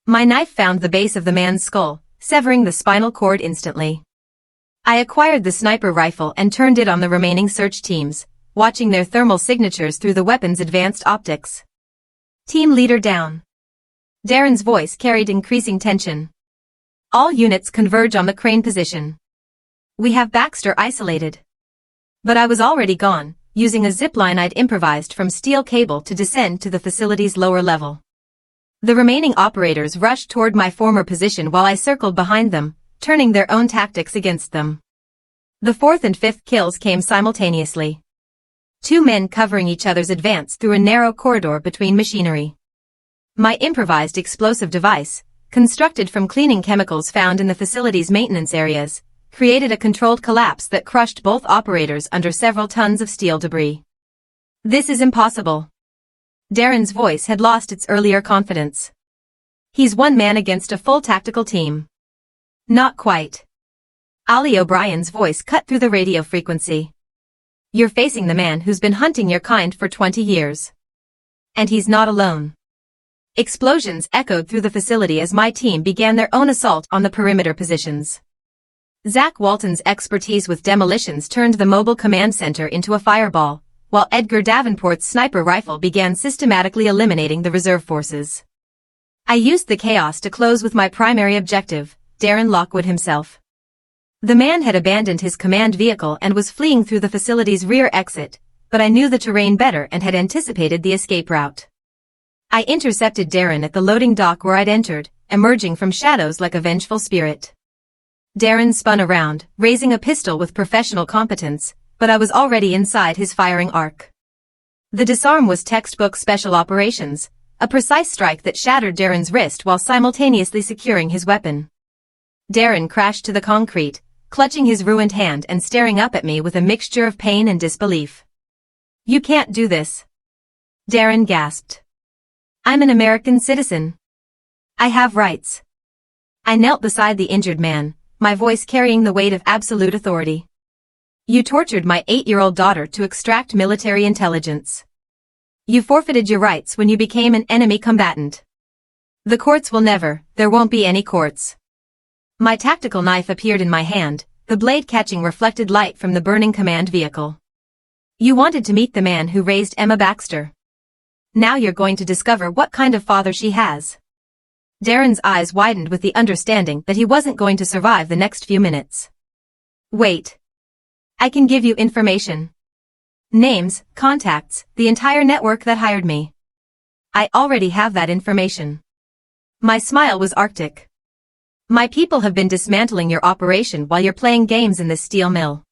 My knife found the base of the man's skull, severing the spinal cord instantly. I acquired the sniper rifle and turned it on the remaining search teams, watching their thermal signatures through the weapon's advanced optics. Team leader down. Darren's voice carried increasing tension. All units converge on the crane position. We have Baxter isolated. But I was already gone, using a zipline I'd improvised from steel cable to descend to the facility's lower level. The remaining operators rushed toward my former position while I circled behind them, turning their own tactics against them. The fourth and fifth kills came simultaneously. Two men covering each other's advance through a narrow corridor between machinery. My improvised explosive device, constructed from cleaning chemicals found in the facility's maintenance areas, created a controlled collapse that crushed both operators under several tons of steel debris. This is impossible. Darren's voice had lost its earlier confidence. He's one man against a full tactical team. Not quite. Ali O'Brien's voice cut through the radio frequency. You're facing the man who's been hunting your kind for 20 years. And he's not alone. Explosions echoed through the facility as my team began their own assault on the perimeter positions. Zach Walton's expertise with demolitions turned the mobile command center into a fireball, while Edgar Davenport's sniper rifle began systematically eliminating the reserve forces. I used the chaos to close with my primary objective, Darren Lockwood himself. The man had abandoned his command vehicle and was fleeing through the facility's rear exit, but I knew the terrain better and had anticipated the escape route. I intercepted Darren at the loading dock where I'd entered, emerging from shadows like a vengeful spirit. Darren spun around, raising a pistol with professional competence, but I was already inside his firing arc. The disarm was textbook special operations, a precise strike that shattered Darren's wrist while simultaneously securing his weapon. Darren crashed to the concrete, clutching his ruined hand and staring up at me with a mixture of pain and disbelief. You can't do this. Darren gasped. I'm an American citizen. I have rights. I knelt beside the injured man, my voice carrying the weight of absolute authority. You tortured my 8-year-old daughter to extract military intelligence. You forfeited your rights when you became an enemy combatant. The courts will never, there won't be any courts. My tactical knife appeared in my hand, the blade catching reflected light from the burning command vehicle. You wanted to meet the man who raised Emma Baxter. Now you're going to discover what kind of father she has. Darren's eyes widened with the understanding that he wasn't going to survive the next few minutes. Wait. I can give you information. Names, contacts, the entire network that hired me. I already have that information. My smile was arctic. My people have been dismantling your operation while you're playing games in this steel mill.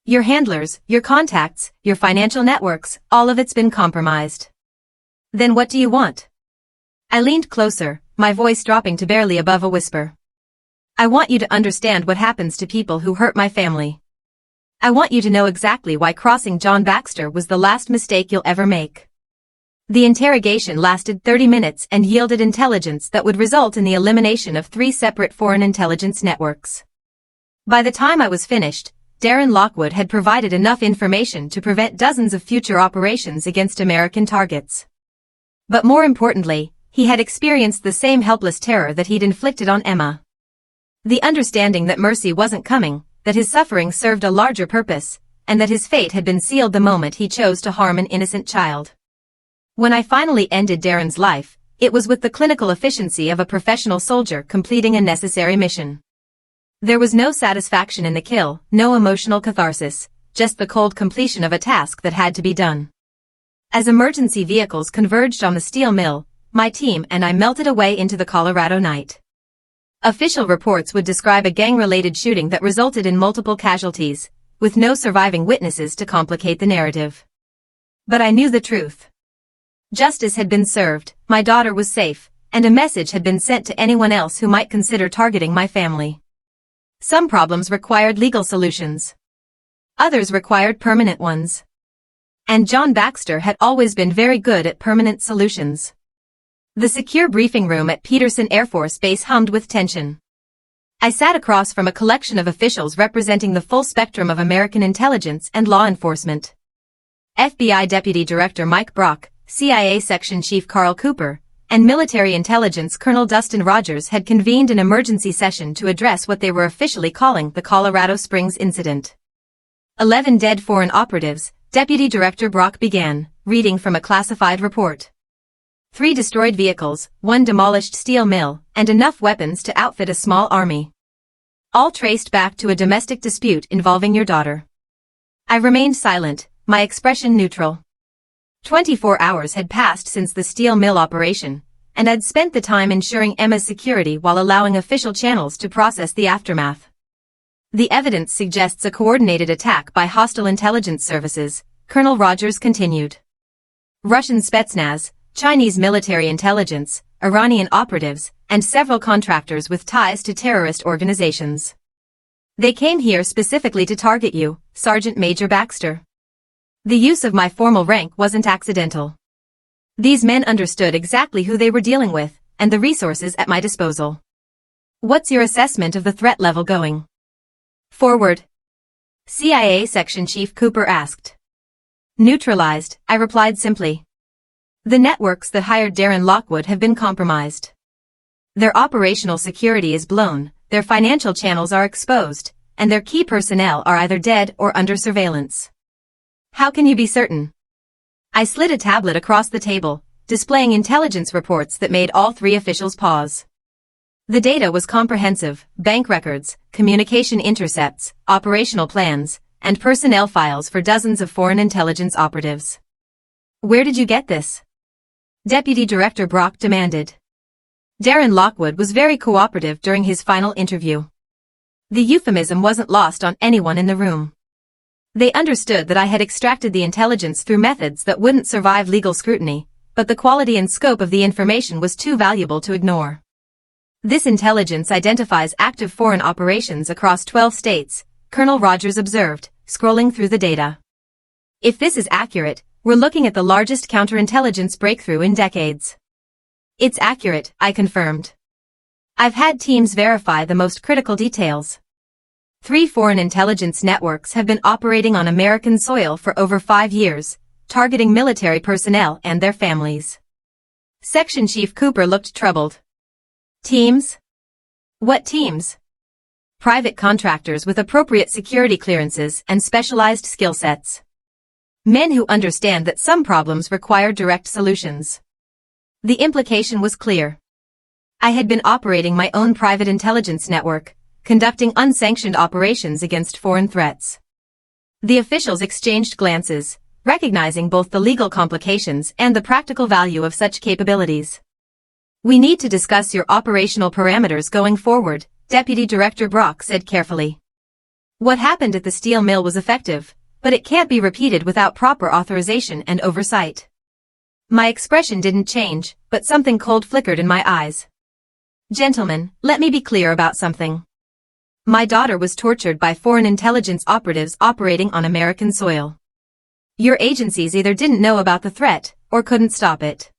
Your handlers, your contacts, your financial networks, all of it's been compromised. Then what do you want? I leaned closer, my voice dropping to barely above a whisper. I want you to understand what happens to people who hurt my family. I want you to know exactly why crossing John Baxter was the last mistake you'll ever make. The interrogation lasted 30 minutes and yielded intelligence that would result in the elimination of 3 separate foreign intelligence networks. By the time I was finished, Darren Lockwood had provided enough information to prevent dozens of future operations against American targets. But more importantly, he had experienced the same helpless terror that he'd inflicted on Emma. The understanding that mercy wasn't coming, that his suffering served a larger purpose, and that his fate had been sealed the moment he chose to harm an innocent child. When I finally ended Darren's life, it was with the clinical efficiency of a professional soldier completing a necessary mission. There was no satisfaction in the kill, no emotional catharsis, just the cold completion of a task that had to be done. As emergency vehicles converged on the steel mill, my team and I melted away into the Colorado night. Official reports would describe a gang-related shooting that resulted in multiple casualties, with no surviving witnesses to complicate the narrative. But I knew the truth. Justice had been served, my daughter was safe, and a message had been sent to anyone else who might consider targeting my family. Some problems required legal solutions. Others required permanent ones. And John Baxter had always been very good at permanent solutions. The secure briefing room at Peterson Air Force Base hummed with tension. I sat across from a collection of officials representing the full spectrum of American intelligence and law enforcement. FBI Deputy Director Mike Brock, CIA Section Chief Carl Cooper, and Military Intelligence Colonel Dustin Rogers had convened an emergency session to address what they were officially calling the Colorado Springs incident. 11 dead foreign operatives, Deputy Director Brock began, reading from a classified report. 3 destroyed vehicles, 1 demolished steel mill, and enough weapons to outfit a small army. All traced back to a domestic dispute involving your daughter. I remained silent, my expression neutral. 24 hours had passed since the steel mill operation, and I'd spent the time ensuring Emma's security while allowing official channels to process the aftermath. The evidence suggests a coordinated attack by hostile intelligence services, Colonel Rogers continued. Russian Spetsnaz, Chinese military intelligence, Iranian operatives, and several contractors with ties to terrorist organizations. They came here specifically to target you, Sergeant Major Baxter. The use of my formal rank wasn't accidental. These men understood exactly who they were dealing with, and the resources at my disposal. What's your assessment of the threat level going forward? CIA Section Chief Cooper asked. Neutralized, I replied simply. The networks that hired Darren Lockwood have been compromised. Their operational security is blown, their financial channels are exposed, and their key personnel are either dead or under surveillance. How can you be certain? I slid a tablet across the table, displaying intelligence reports that made all 3 officials pause. The data was comprehensive: bank records, communication intercepts, operational plans, and personnel files for dozens of foreign intelligence operatives. Where did you get this? Deputy Director Brock demanded. Darren Lockwood was very cooperative during his final interview. The euphemism wasn't lost on anyone in the room. They understood that I had extracted the intelligence through methods that wouldn't survive legal scrutiny, but the quality and scope of the information was too valuable to ignore. This intelligence identifies active foreign operations across 12 states, Colonel Rogers observed, scrolling through the data. If this is accurate, we're looking at the largest counterintelligence breakthrough in decades. It's accurate, I confirmed. I've had teams verify the most critical details. 3 foreign intelligence networks have been operating on American soil for over 5 years, targeting military personnel and their families. Section Chief Cooper looked troubled. Teams? What teams? Private contractors with appropriate security clearances and specialized skill sets. Men who understand that some problems require direct solutions. The implication was clear. I had been operating my own private intelligence network, conducting unsanctioned operations against foreign threats. The officials exchanged glances, recognizing both the legal complications and the practical value of such capabilities. We need to discuss your operational parameters going forward, Deputy Director Brock said carefully. What happened at the steel mill was effective, but it can't be repeated without proper authorization and oversight. My expression didn't change, but something cold flickered in my eyes. Gentlemen, let me be clear about something. My daughter was tortured by foreign intelligence operatives operating on American soil. Your agencies either didn't know about the threat, or couldn't stop it.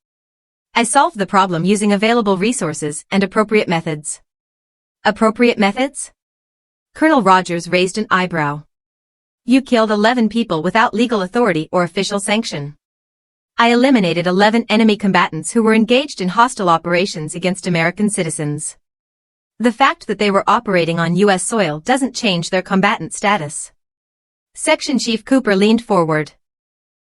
I solved the problem using available resources and appropriate methods. Appropriate methods? Colonel Rogers raised an eyebrow. You killed 11 people without legal authority or official sanction. I eliminated 11 enemy combatants who were engaged in hostile operations against American citizens. The fact that they were operating on U.S. soil doesn't change their combatant status. Section Chief Cooper leaned forward.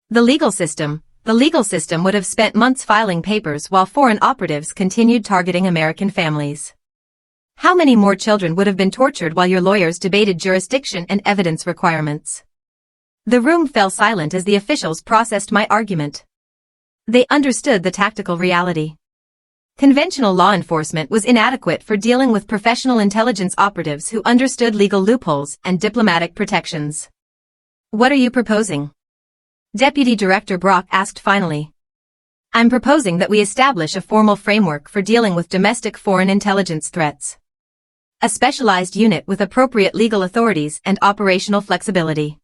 The legal system would have spent months filing papers while foreign operatives continued targeting American families. How many more children would have been tortured while your lawyers debated jurisdiction and evidence requirements? The room fell silent as the officials processed my argument. They understood the tactical reality. Conventional law enforcement was inadequate for dealing with professional intelligence operatives who understood legal loopholes and diplomatic protections. What are you proposing? Deputy Director Brock asked finally. I'm proposing that we establish a formal framework for dealing with domestic foreign intelligence threats. A specialized unit with appropriate legal authorities and operational flexibility.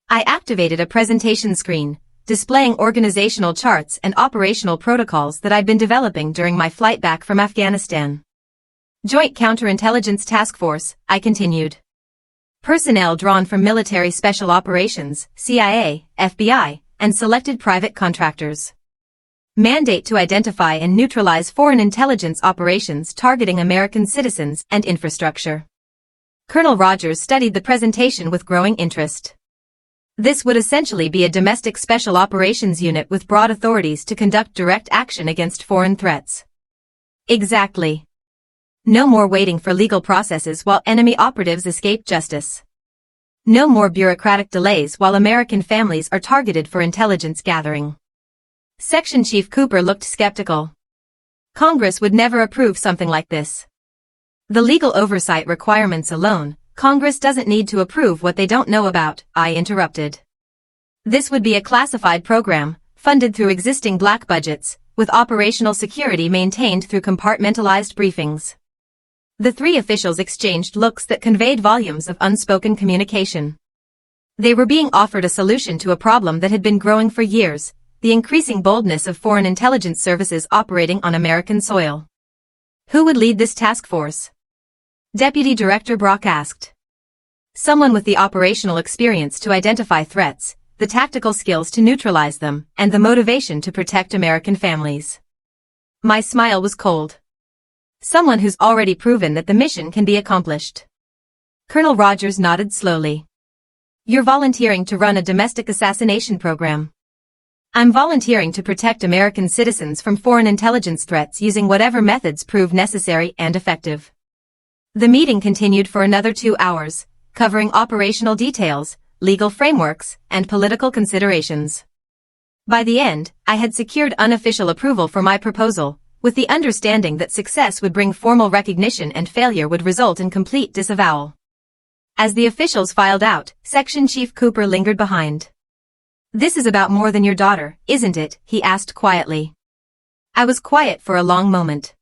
I activated a presentation screen, displaying organizational charts and operational protocols that I'd been developing during my flight back from Afghanistan. Joint Counterintelligence Task Force, I continued. Personnel drawn from military special operations, CIA, FBI, and selected private contractors. Mandate to identify and neutralize foreign intelligence operations targeting American citizens and infrastructure. Colonel Rogers studied the presentation with growing interest. This would essentially be a domestic special operations unit with broad authorities to conduct direct action against foreign threats. Exactly. No more waiting for legal processes while enemy operatives escape justice. No more bureaucratic delays while American families are targeted for intelligence gathering. Section Chief Cooper looked skeptical. Congress would never approve something like this. The legal oversight requirements alone, Congress doesn't need to approve what they don't know about, I interrupted. This would be a classified program, funded through existing black budgets, with operational security maintained through compartmentalized briefings. The three officials exchanged looks that conveyed volumes of unspoken communication. They were being offered a solution to a problem that had been growing for years, the increasing boldness of foreign intelligence services operating on American soil. Who would lead this task force? Deputy Director Brock asked. Someone with the operational experience to identify threats, the tactical skills to neutralize them, and the motivation to protect American families. My smile was cold. Someone who's already proven that the mission can be accomplished. Colonel Rogers nodded slowly. You're volunteering to run a domestic assassination program. I'm volunteering to protect American citizens from foreign intelligence threats using whatever methods prove necessary and effective. The meeting continued for another 2 hours, covering operational details, legal frameworks, and political considerations. By the end, I had secured unofficial approval for my proposal, with the understanding that success would bring formal recognition and failure would result in complete disavowal. As the officials filed out, Section Chief Cooper lingered behind. This is about more than your daughter, isn't it? He asked quietly. I was quiet for a long moment.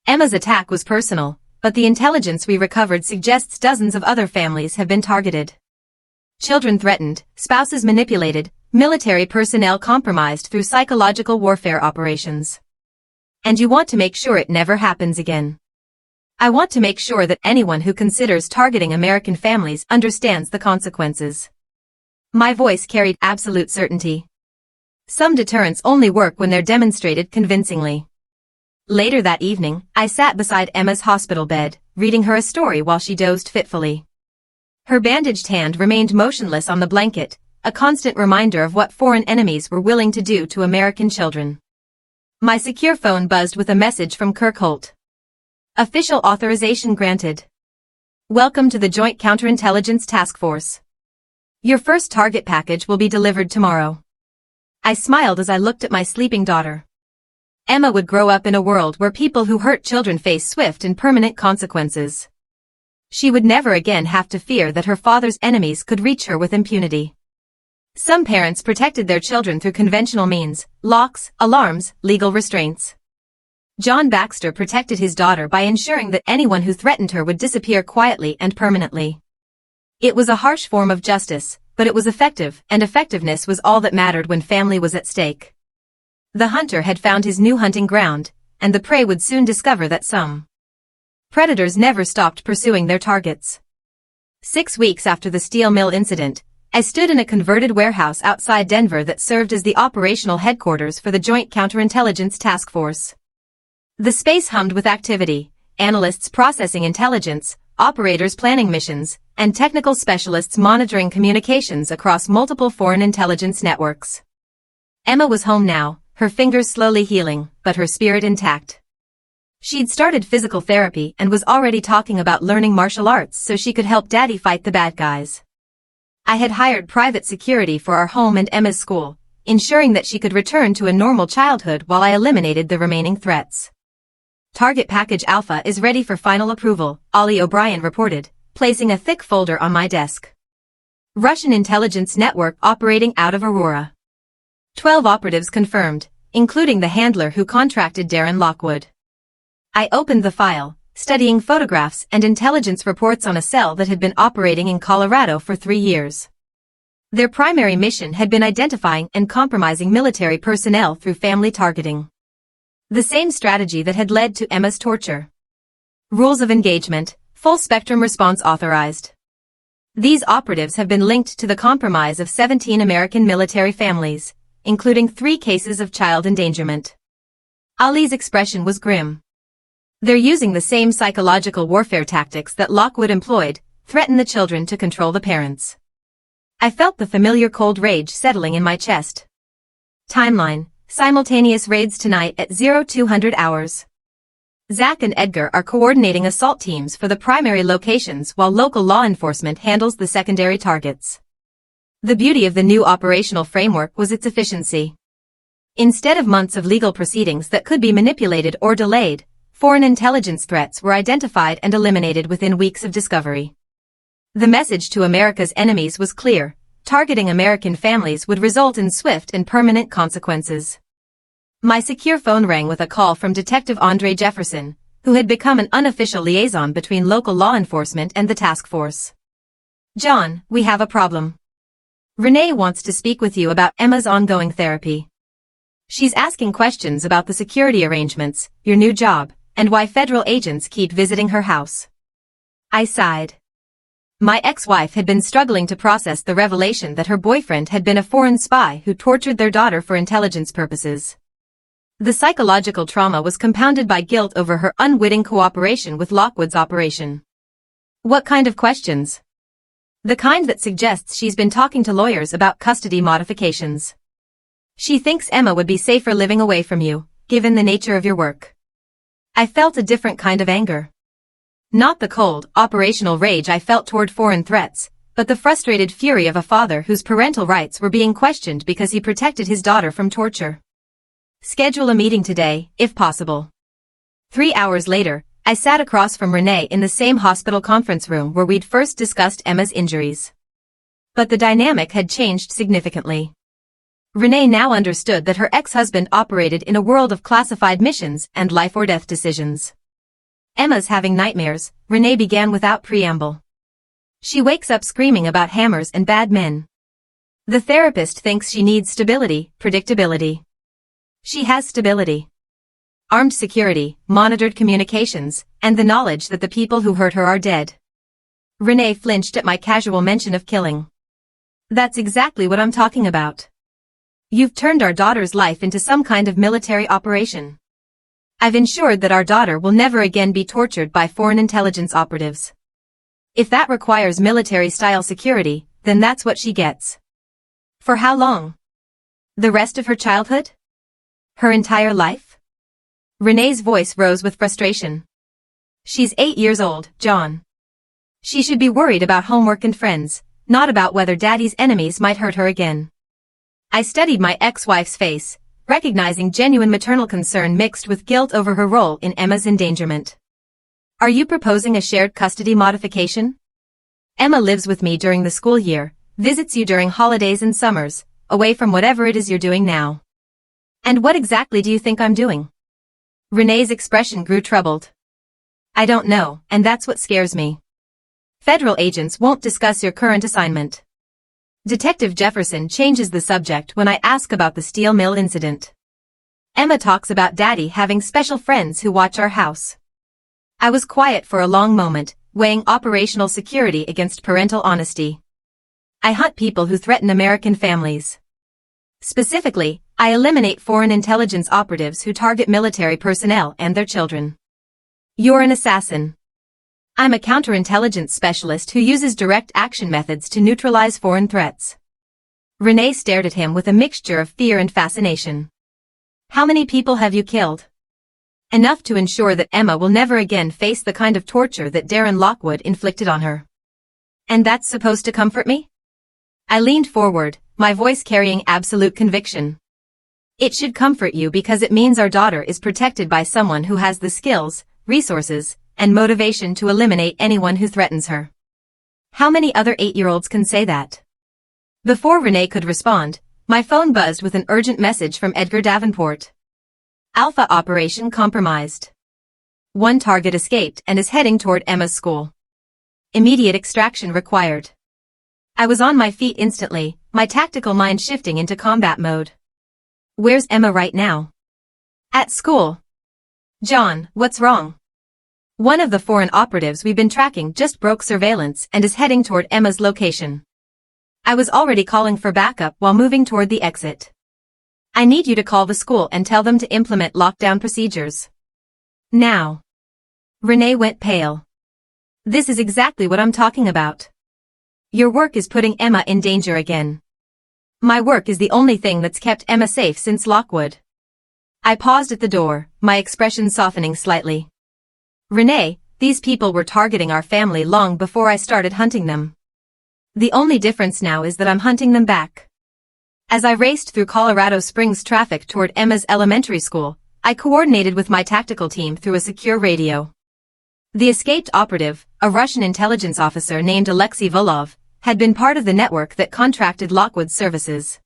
Emma's attack was personal, but the intelligence we recovered suggests dozens of other families have been targeted. Children threatened, spouses manipulated, military personnel compromised through psychological warfare operations. And you want to make sure it never happens again. I want to make sure that anyone who considers targeting American families understands the consequences. My voice carried absolute certainty. Some deterrents only work when they're demonstrated convincingly. Later that evening, I sat beside Emma's hospital bed, reading her a story while she dozed fitfully. Her bandaged hand remained motionless on the blanket, a constant reminder of what foreign enemies were willing to do to American children. My secure phone buzzed with a message from Kirk Holt. Official authorization granted. Welcome to the Joint Counterintelligence Task Force. Your first target package will be delivered tomorrow. I smiled as I looked at my sleeping daughter. Emma would grow up in a world where people who hurt children face swift and permanent consequences. She would never again have to fear that her father's enemies could reach her with impunity. Some parents protected their children through conventional means, locks, alarms, legal restraints. John Baxter protected his daughter by ensuring that anyone who threatened her would disappear quietly and permanently. It was a harsh form of justice, but it was effective, and effectiveness was all that mattered when family was at stake. The hunter had found his new hunting ground, and the prey would soon discover that some predators never stopped pursuing their targets. 6 weeks after the steel mill incident, I stood in a converted warehouse outside Denver that served as the operational headquarters for the Joint Counterintelligence Task Force. The space hummed with activity, analysts processing intelligence, operators planning missions, and technical specialists monitoring communications across multiple foreign intelligence networks. Emma was home now, her fingers slowly healing, but her spirit intact. She'd started physical therapy and was already talking about learning martial arts so she could help Daddy fight the bad guys. I had hired private security for our home and Emma's school, ensuring that she could return to a normal childhood while I eliminated the remaining threats. Target Package Alpha is ready for final approval, Ollie O'Brien reported, placing a thick folder on my desk. Russian intelligence network operating out of Aurora. 12 operatives confirmed, including the handler who contracted Darren Lockwood. I opened the file, studying photographs and intelligence reports on a cell that had been operating in Colorado for 3 years. Their primary mission had been identifying and compromising military personnel through family targeting. The same strategy that had led to Emma's torture. Rules of engagement, full-spectrum response authorized. These operatives have been linked to the compromise of 17 American military families, including 3 cases of child endangerment. Ali's expression was grim. They're using the same psychological warfare tactics that Lockwood employed, threaten the children to control the parents. I felt the familiar cold rage settling in my chest. Timeline: simultaneous raids tonight at 0200 hours. Zach and Edgar are coordinating assault teams for the primary locations while local law enforcement handles the secondary targets. The beauty of the new operational framework was its efficiency. Instead of months of legal proceedings that could be manipulated or delayed, foreign intelligence threats were identified and eliminated within weeks of discovery. The message to America's enemies was clear: targeting American families would result in swift and permanent consequences. My secure phone rang with a call from Detective Andre Jefferson, who had become an unofficial liaison between local law enforcement and the task force. "John, we have a problem. Renee wants to speak with you about Emma's ongoing therapy. She's asking questions about the security arrangements, your new job, and why federal agents keep visiting her house." I sighed. My ex-wife had been struggling to process the revelation that her boyfriend had been a foreign spy who tortured their daughter for intelligence purposes. The psychological trauma was compounded by guilt over her unwitting cooperation with Lockwood's operation. "What kind of questions?" "The kind that suggests she's been talking to lawyers about custody modifications. She thinks Emma would be safer living away from you, given the nature of your work." I felt a different kind of anger. Not the cold, operational rage I felt toward foreign threats, but the frustrated fury of a father whose parental rights were being questioned because he protected his daughter from torture. "Schedule a meeting today, if possible." 3 hours later, I sat across from Renee in the same hospital conference room where we'd first discussed Emma's injuries. But the dynamic had changed significantly. Renee now understood that her ex-husband operated in a world of classified missions and life-or-death decisions. "Emma's having nightmares," Renee began without preamble. "She wakes up screaming about hammers and bad men. The therapist thinks she needs stability, predictability. She has stability. Armed security, monitored communications, and the knowledge that the people who hurt her are dead." Renee flinched at my casual mention of killing. "That's exactly what I'm talking about. You've turned our daughter's life into some kind of military operation. I've ensured that our daughter will never again be tortured by foreign intelligence operatives. If that requires military-style security, then that's what she gets. For how long? The rest of her childhood? Her entire life?" Renee's voice rose with frustration. "She's 8 years old, John. She should be worried about homework and friends, not about whether Daddy's enemies might hurt her again." I studied my ex-wife's face, recognizing genuine maternal concern mixed with guilt over her role in Emma's endangerment. "Are you proposing a shared custody modification? Emma lives with me during the school year, visits you during holidays and summers, away from whatever it is you're doing now. And what exactly do you think I'm doing?" Renee's expression grew troubled. "I don't know, and that's what scares me. Federal agents won't discuss your current assignment." Detective Jefferson changes the subject when I ask about the steel mill incident. "Emma talks about Daddy having special friends who watch our house." I was quiet for a long moment, weighing operational security against parental honesty. I hunt people who threaten American families. Specifically, I eliminate foreign intelligence operatives who target military personnel and their children. "You're an assassin." "I'm a counterintelligence specialist who uses direct action methods to neutralize foreign threats." Renee stared at him with a mixture of fear and fascination. "How many people have you killed?" "Enough to ensure that Emma will never again face the kind of torture that Darren Lockwood inflicted on her." "And that's supposed to comfort me?" I leaned forward, my voice carrying absolute conviction. "It should comfort you because it means our daughter is protected by someone who has the skills, resources, and motivation to eliminate anyone who threatens her." How many other 8-year-olds can say that? Before Renee could respond, my phone buzzed with an urgent message from Edgar Davenport. "Alpha operation compromised. One target escaped and is heading toward Emma's school. Immediate extraction required." I was on my feet instantly, my tactical mind shifting into combat mode. Where's Emma right now? At school. John, what's wrong? One of the foreign operatives we've been tracking just broke surveillance and is heading toward Emma's location. I was already calling for backup while moving toward the exit. I need you to call the school and tell them to implement lockdown procedures. Now. Renee went pale. This is exactly what I'm talking about. Your work is putting Emma in danger again. My work is the only thing that's kept Emma safe since Lockwood. I paused at the door, my expression softening slightly. Renee, these people were targeting our family long before I started hunting them. The only difference now is that I'm hunting them back. As I raced through Colorado Springs traffic toward Emma's elementary school, I coordinated with my tactical team through a secure radio. The escaped operative, a Russian intelligence officer named Alexei Volov, had been part of the network that contracted Lockwood's services.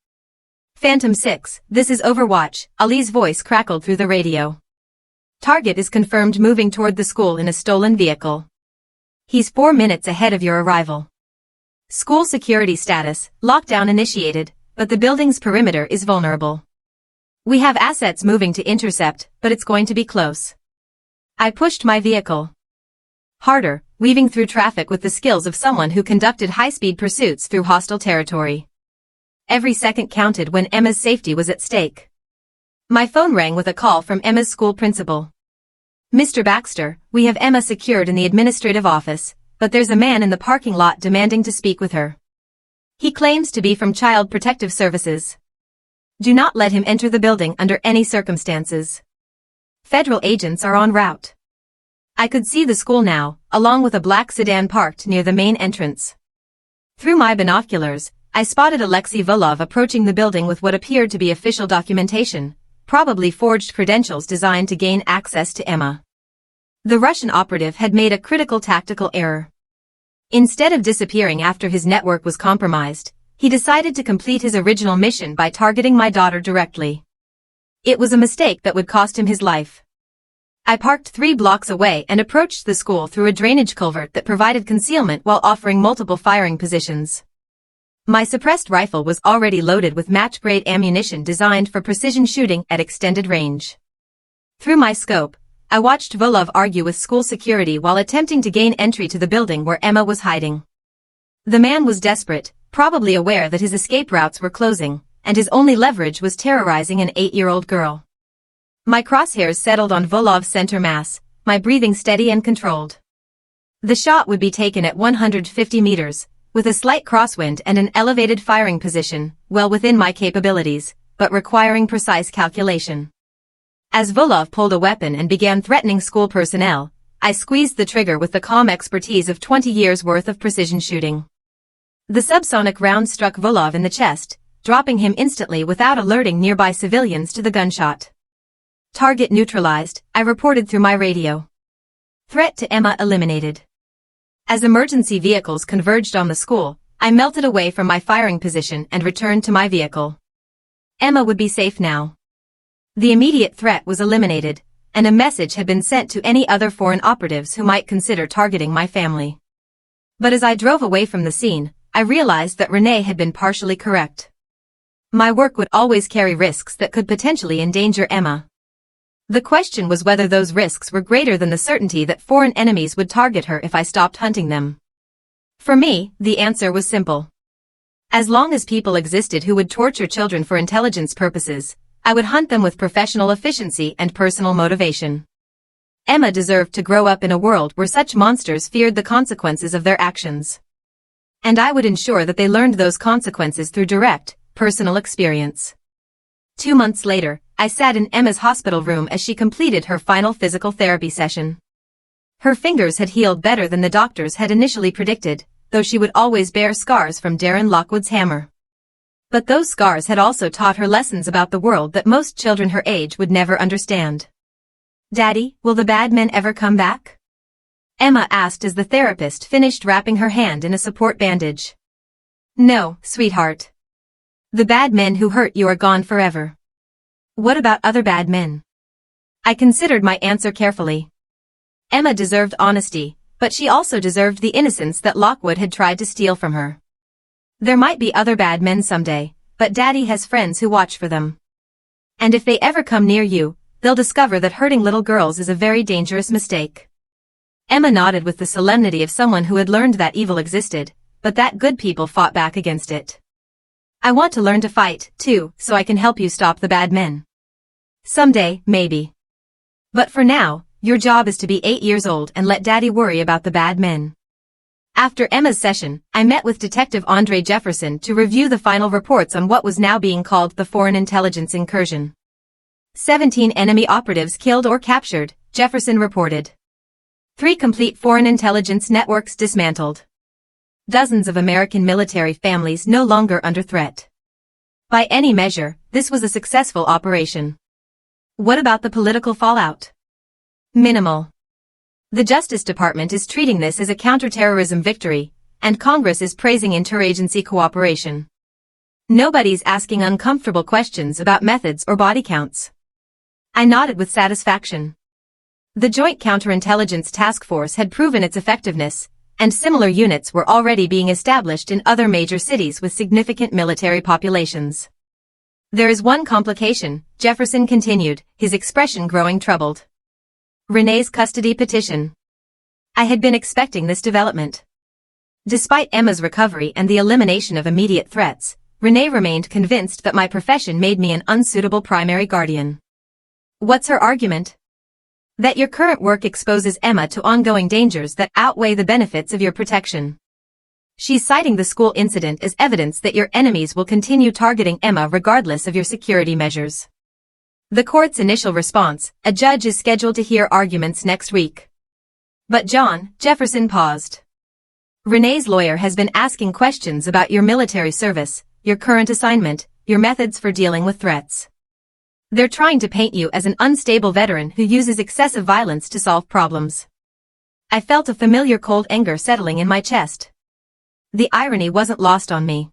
Phantom 6, this is Overwatch, Ali's voice crackled through the radio. Target is confirmed moving toward the school in a stolen vehicle. He's 4 minutes ahead of your arrival. School security status, lockdown initiated, but the building's perimeter is vulnerable. We have assets moving to intercept, but it's going to be close. I pushed my vehicle harder, weaving through traffic with the skills of someone who conducted high-speed pursuits through hostile territory. Every second counted when Emma's safety was at stake. My phone rang with a call from Emma's school principal. Mr. Baxter, we have Emma secured in the administrative office, but there's a man in the parking lot demanding to speak with her. He claims to be from Child Protective Services. Do not let him enter the building under any circumstances. Federal agents are en route. I could see the school now, along with a black sedan parked near the main entrance. Through my binoculars, I spotted Alexei Volov approaching the building with what appeared to be official documentation, probably forged credentials designed to gain access to Emma. The Russian operative had made a critical tactical error. Instead of disappearing after his network was compromised, he decided to complete his original mission by targeting my daughter directly. It was a mistake that would cost him his life. I parked 3 blocks away and approached the school through a drainage culvert that provided concealment while offering multiple firing positions. My suppressed rifle was already loaded with match-grade ammunition designed for precision shooting at extended range. Through my scope, I watched Volov argue with school security while attempting to gain entry to the building where Emma was hiding. The man was desperate, probably aware that his escape routes were closing, and his only leverage was terrorizing an 8-year-old girl. My crosshairs settled on Volov's center mass, my breathing steady and controlled. The shot would be taken at 150 meters, with a slight crosswind and an elevated firing position, well within my capabilities, but requiring precise calculation. As Volov pulled a weapon and began threatening school personnel, I squeezed the trigger with the calm expertise of 20 years' worth of precision shooting. The subsonic round struck Volov in the chest, dropping him instantly without alerting nearby civilians to the gunshot. Target neutralized, I reported through my radio. Threat to Emma eliminated. As emergency vehicles converged on the school, I melted away from my firing position and returned to my vehicle. Emma would be safe now. The immediate threat was eliminated, and a message had been sent to any other foreign operatives who might consider targeting my family. But as I drove away from the scene, I realized that Renee had been partially correct. My work would always carry risks that could potentially endanger Emma. The question was whether those risks were greater than the certainty that foreign enemies would target her if I stopped hunting them. For me, the answer was simple. As long as people existed who would torture children for intelligence purposes, I would hunt them with professional efficiency and personal motivation. Emma deserved to grow up in a world where such monsters feared the consequences of their actions. And I would ensure that they learned those consequences through direct, personal experience. 2 months later, I sat in Emma's hospital room as she completed her final physical therapy session. Her fingers had healed better than the doctors had initially predicted, though she would always bear scars from Darren Lockwood's hammer. But those scars had also taught her lessons about the world that most children her age would never understand. "Daddy, will the bad men ever come back?" Emma asked as the therapist finished wrapping her hand in a support bandage. "No, sweetheart. The bad men who hurt you are gone forever." "What about other bad men?" I considered my answer carefully. Emma deserved honesty, but she also deserved the innocence that Lockwood had tried to steal from her. There might be other bad men someday, but Daddy has friends who watch for them. And if they ever come near you, they'll discover that hurting little girls is a very dangerous mistake. Emma nodded with the solemnity of someone who had learned that evil existed, but that good people fought back against it. I want to learn to fight, too, so I can help you stop the bad men. Someday, maybe. But for now, your job is to be 8 years old and let Daddy worry about the bad men. After Emma's session, I met with Detective Andre Jefferson to review the final reports on what was now being called the foreign intelligence incursion. 17 enemy operatives killed or captured, Jefferson reported. 3 complete foreign intelligence networks dismantled. Dozens of American military families no longer under threat. By any measure, this was a successful operation. What about the political fallout? Minimal. The Justice Department is treating this as a counterterrorism victory, and Congress is praising interagency cooperation. Nobody's asking uncomfortable questions about methods or body counts. I nodded with satisfaction. The Joint Counterintelligence Task Force had proven its effectiveness, and similar units were already being established in other major cities with significant military populations. There is one complication, Jefferson continued, his expression growing troubled. Renee's custody petition. I had been expecting this development. Despite Emma's recovery and the elimination of immediate threats, Renee remained convinced that my profession made me an unsuitable primary guardian. What's her argument? That your current work exposes Emma to ongoing dangers that outweigh the benefits of your protection. She's citing the school incident as evidence that your enemies will continue targeting Emma regardless of your security measures. The court's initial response, a judge is scheduled to hear arguments next week. But John, Jefferson paused. Renee's lawyer has been asking questions about your military service, your current assignment, your methods for dealing with threats. They're trying to paint you as an unstable veteran who uses excessive violence to solve problems. I felt a familiar cold anger settling in my chest. The irony wasn't lost on me.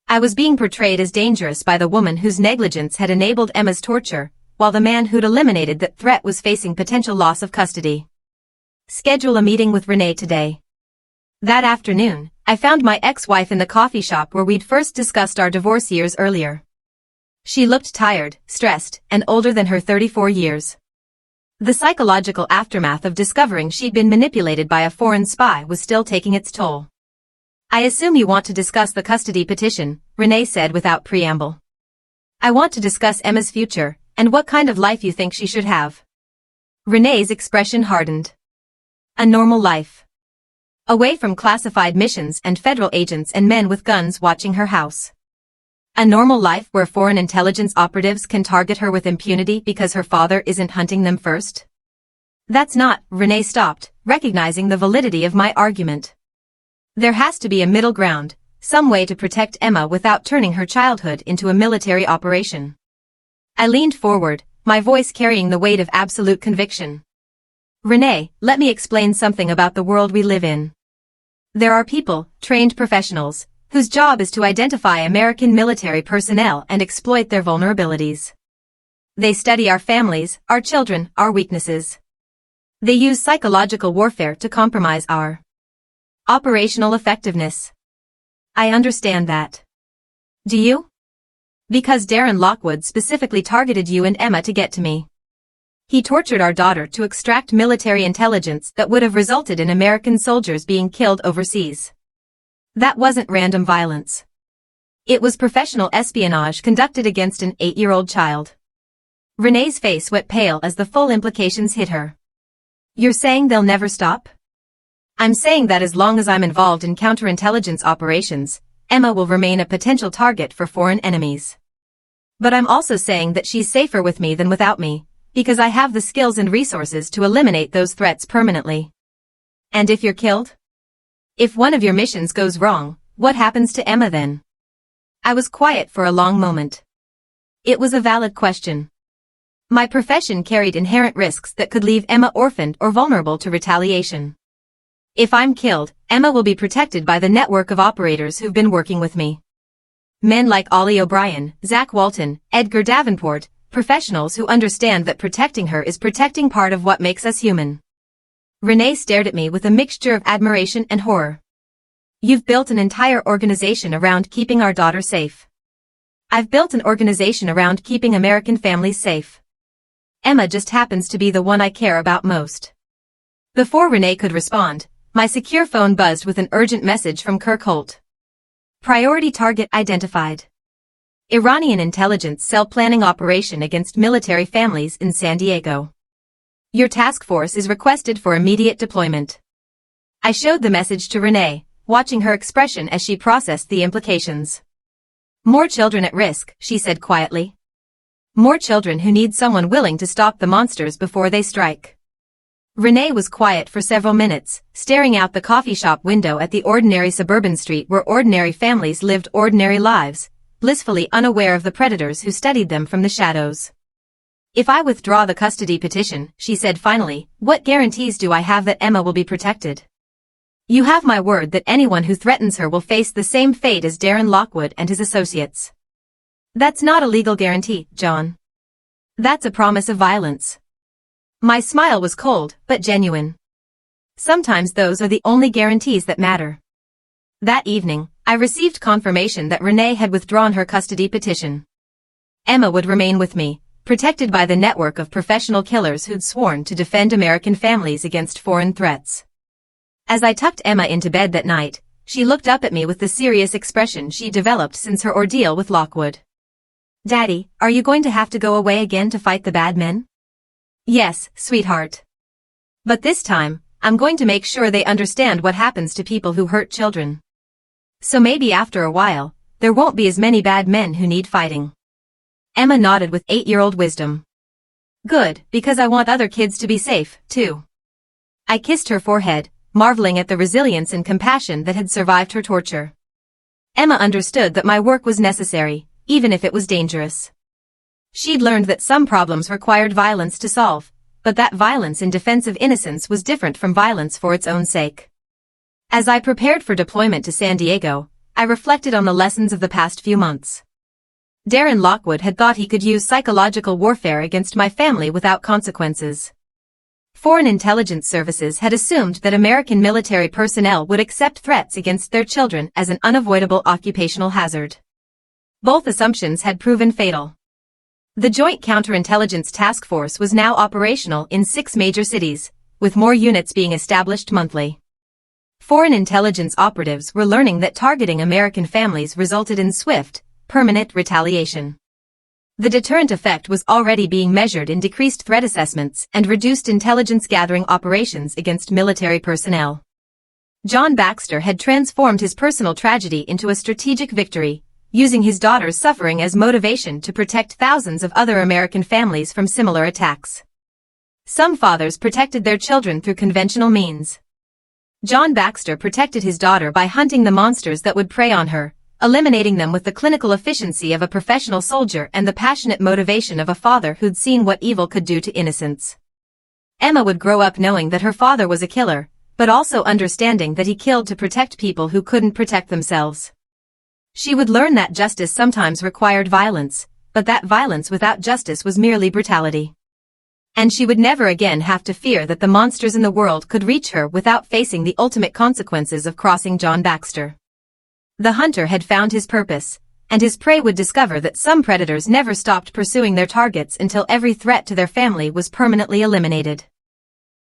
I was being portrayed as dangerous by the woman whose negligence had enabled Emma's torture, while the man who'd eliminated that threat was facing potential loss of custody. Schedule a meeting with Renee today. That afternoon, I found my ex-wife in the coffee shop where we'd first discussed our divorce years earlier. She looked tired, stressed, and older than her 34 years. The psychological aftermath of discovering she'd been manipulated by a foreign spy was still taking its toll. I assume you want to discuss the custody petition, Renee said without preamble. I want to discuss Emma's future, and what kind of life you think she should have. Renee's expression hardened. A normal life. Away from classified missions and federal agents and men with guns watching her house. A normal life where foreign intelligence operatives can target her with impunity because her father isn't hunting them first? That's not, Renee stopped, recognizing the validity of my argument. There has to be a middle ground, some way to protect Emma without turning her childhood into a military operation. I leaned forward, my voice carrying the weight of absolute conviction. Renee, let me explain something about the world we live in. There are people, trained professionals, whose job is to identify American military personnel and exploit their vulnerabilities. They study our families, our children, our weaknesses. They use psychological warfare to compromise our operational effectiveness. I understand that. Do you? Because Darren Lockwood specifically targeted you and Emma to get to me. He tortured our daughter to extract military intelligence that would have resulted in American soldiers being killed overseas. That wasn't random violence. It was professional espionage conducted against an 8-year-old child. Renee's face went pale as the full implications hit her. You're saying they'll never stop? I'm saying that as long as I'm involved in counterintelligence operations, Emma will remain a potential target for foreign enemies. But I'm also saying that she's safer with me than without me, because I have the skills and resources to eliminate those threats permanently. And if you're killed? If one of your missions goes wrong, what happens to Emma then? I was quiet for a long moment. It was a valid question. My profession carried inherent risks that could leave Emma orphaned or vulnerable to retaliation. If I'm killed, Emma will be protected by the network of operators who've been working with me. Men like Ollie O'Brien, Zach Walton, Edgar Davenport, professionals who understand that protecting her is protecting part of what makes us human. Renee stared at me with a mixture of admiration and horror. You've built an entire organization around keeping our daughter safe. I've built an organization around keeping American families safe. Emma just happens to be the one I care about most. Before Renee could respond, my secure phone buzzed with an urgent message from Kirk Holt. Priority target identified. Iranian intelligence cell planning operation against military families in San Diego. Your task force is requested for immediate deployment. I showed the message to Renee, watching her expression as she processed the implications. More children at risk, she said quietly. More children who need someone willing to stop the monsters before they strike. Renee was quiet for several minutes, staring out the coffee shop window at the ordinary suburban street where ordinary families lived ordinary lives, blissfully unaware of the predators who studied them from the shadows. If I withdraw the custody petition, she said finally, what guarantees do I have that Emma will be protected? You have my word that anyone who threatens her will face the same fate as Darren Lockwood and his associates. That's not a legal guarantee, John. That's a promise of violence. My smile was cold, but genuine. Sometimes those are the only guarantees that matter. That evening, I received confirmation that Renee had withdrawn her custody petition. Emma would remain with me, protected by the network of professional killers who'd sworn to defend American families against foreign threats. As I tucked Emma into bed that night, she looked up at me with the serious expression she developed since her ordeal with Lockwood. Daddy, are you going to have to go away again to fight the bad men? Yes, sweetheart. But this time, I'm going to make sure they understand what happens to people who hurt children. So maybe after a while, there won't be as many bad men who need fighting. Emma nodded with 8-year-old wisdom. Good, because I want other kids to be safe, too. I kissed her forehead, marveling at the resilience and compassion that had survived her torture. Emma understood that my work was necessary, even if it was dangerous. She'd learned that some problems required violence to solve, but that violence in defense of innocence was different from violence for its own sake. As I prepared for deployment to San Diego, I reflected on the lessons of the past few months. Darren Lockwood had thought he could use psychological warfare against my family without consequences. Foreign intelligence services had assumed that American military personnel would accept threats against their children as an unavoidable occupational hazard. Both assumptions had proven fatal. The Joint Counterintelligence Task Force was now operational in 6 major cities, with more units being established monthly. Foreign intelligence operatives were learning that targeting American families resulted in swift, permanent retaliation. The deterrent effect was already being measured in decreased threat assessments and reduced intelligence-gathering operations against military personnel. John Baxter had transformed his personal tragedy into a strategic victory, using his daughter's suffering as motivation to protect thousands of other American families from similar attacks. Some fathers protected their children through conventional means. John Baxter protected his daughter by hunting the monsters that would prey on her, eliminating them with the clinical efficiency of a professional soldier and the passionate motivation of a father who'd seen what evil could do to innocents. Emma would grow up knowing that her father was a killer, but also understanding that he killed to protect people who couldn't protect themselves. She would learn that justice sometimes required violence, but that violence without justice was merely brutality. And she would never again have to fear that the monsters in the world could reach her without facing the ultimate consequences of crossing John Baxter. The hunter had found his purpose, and his prey would discover that some predators never stopped pursuing their targets until every threat to their family was permanently eliminated.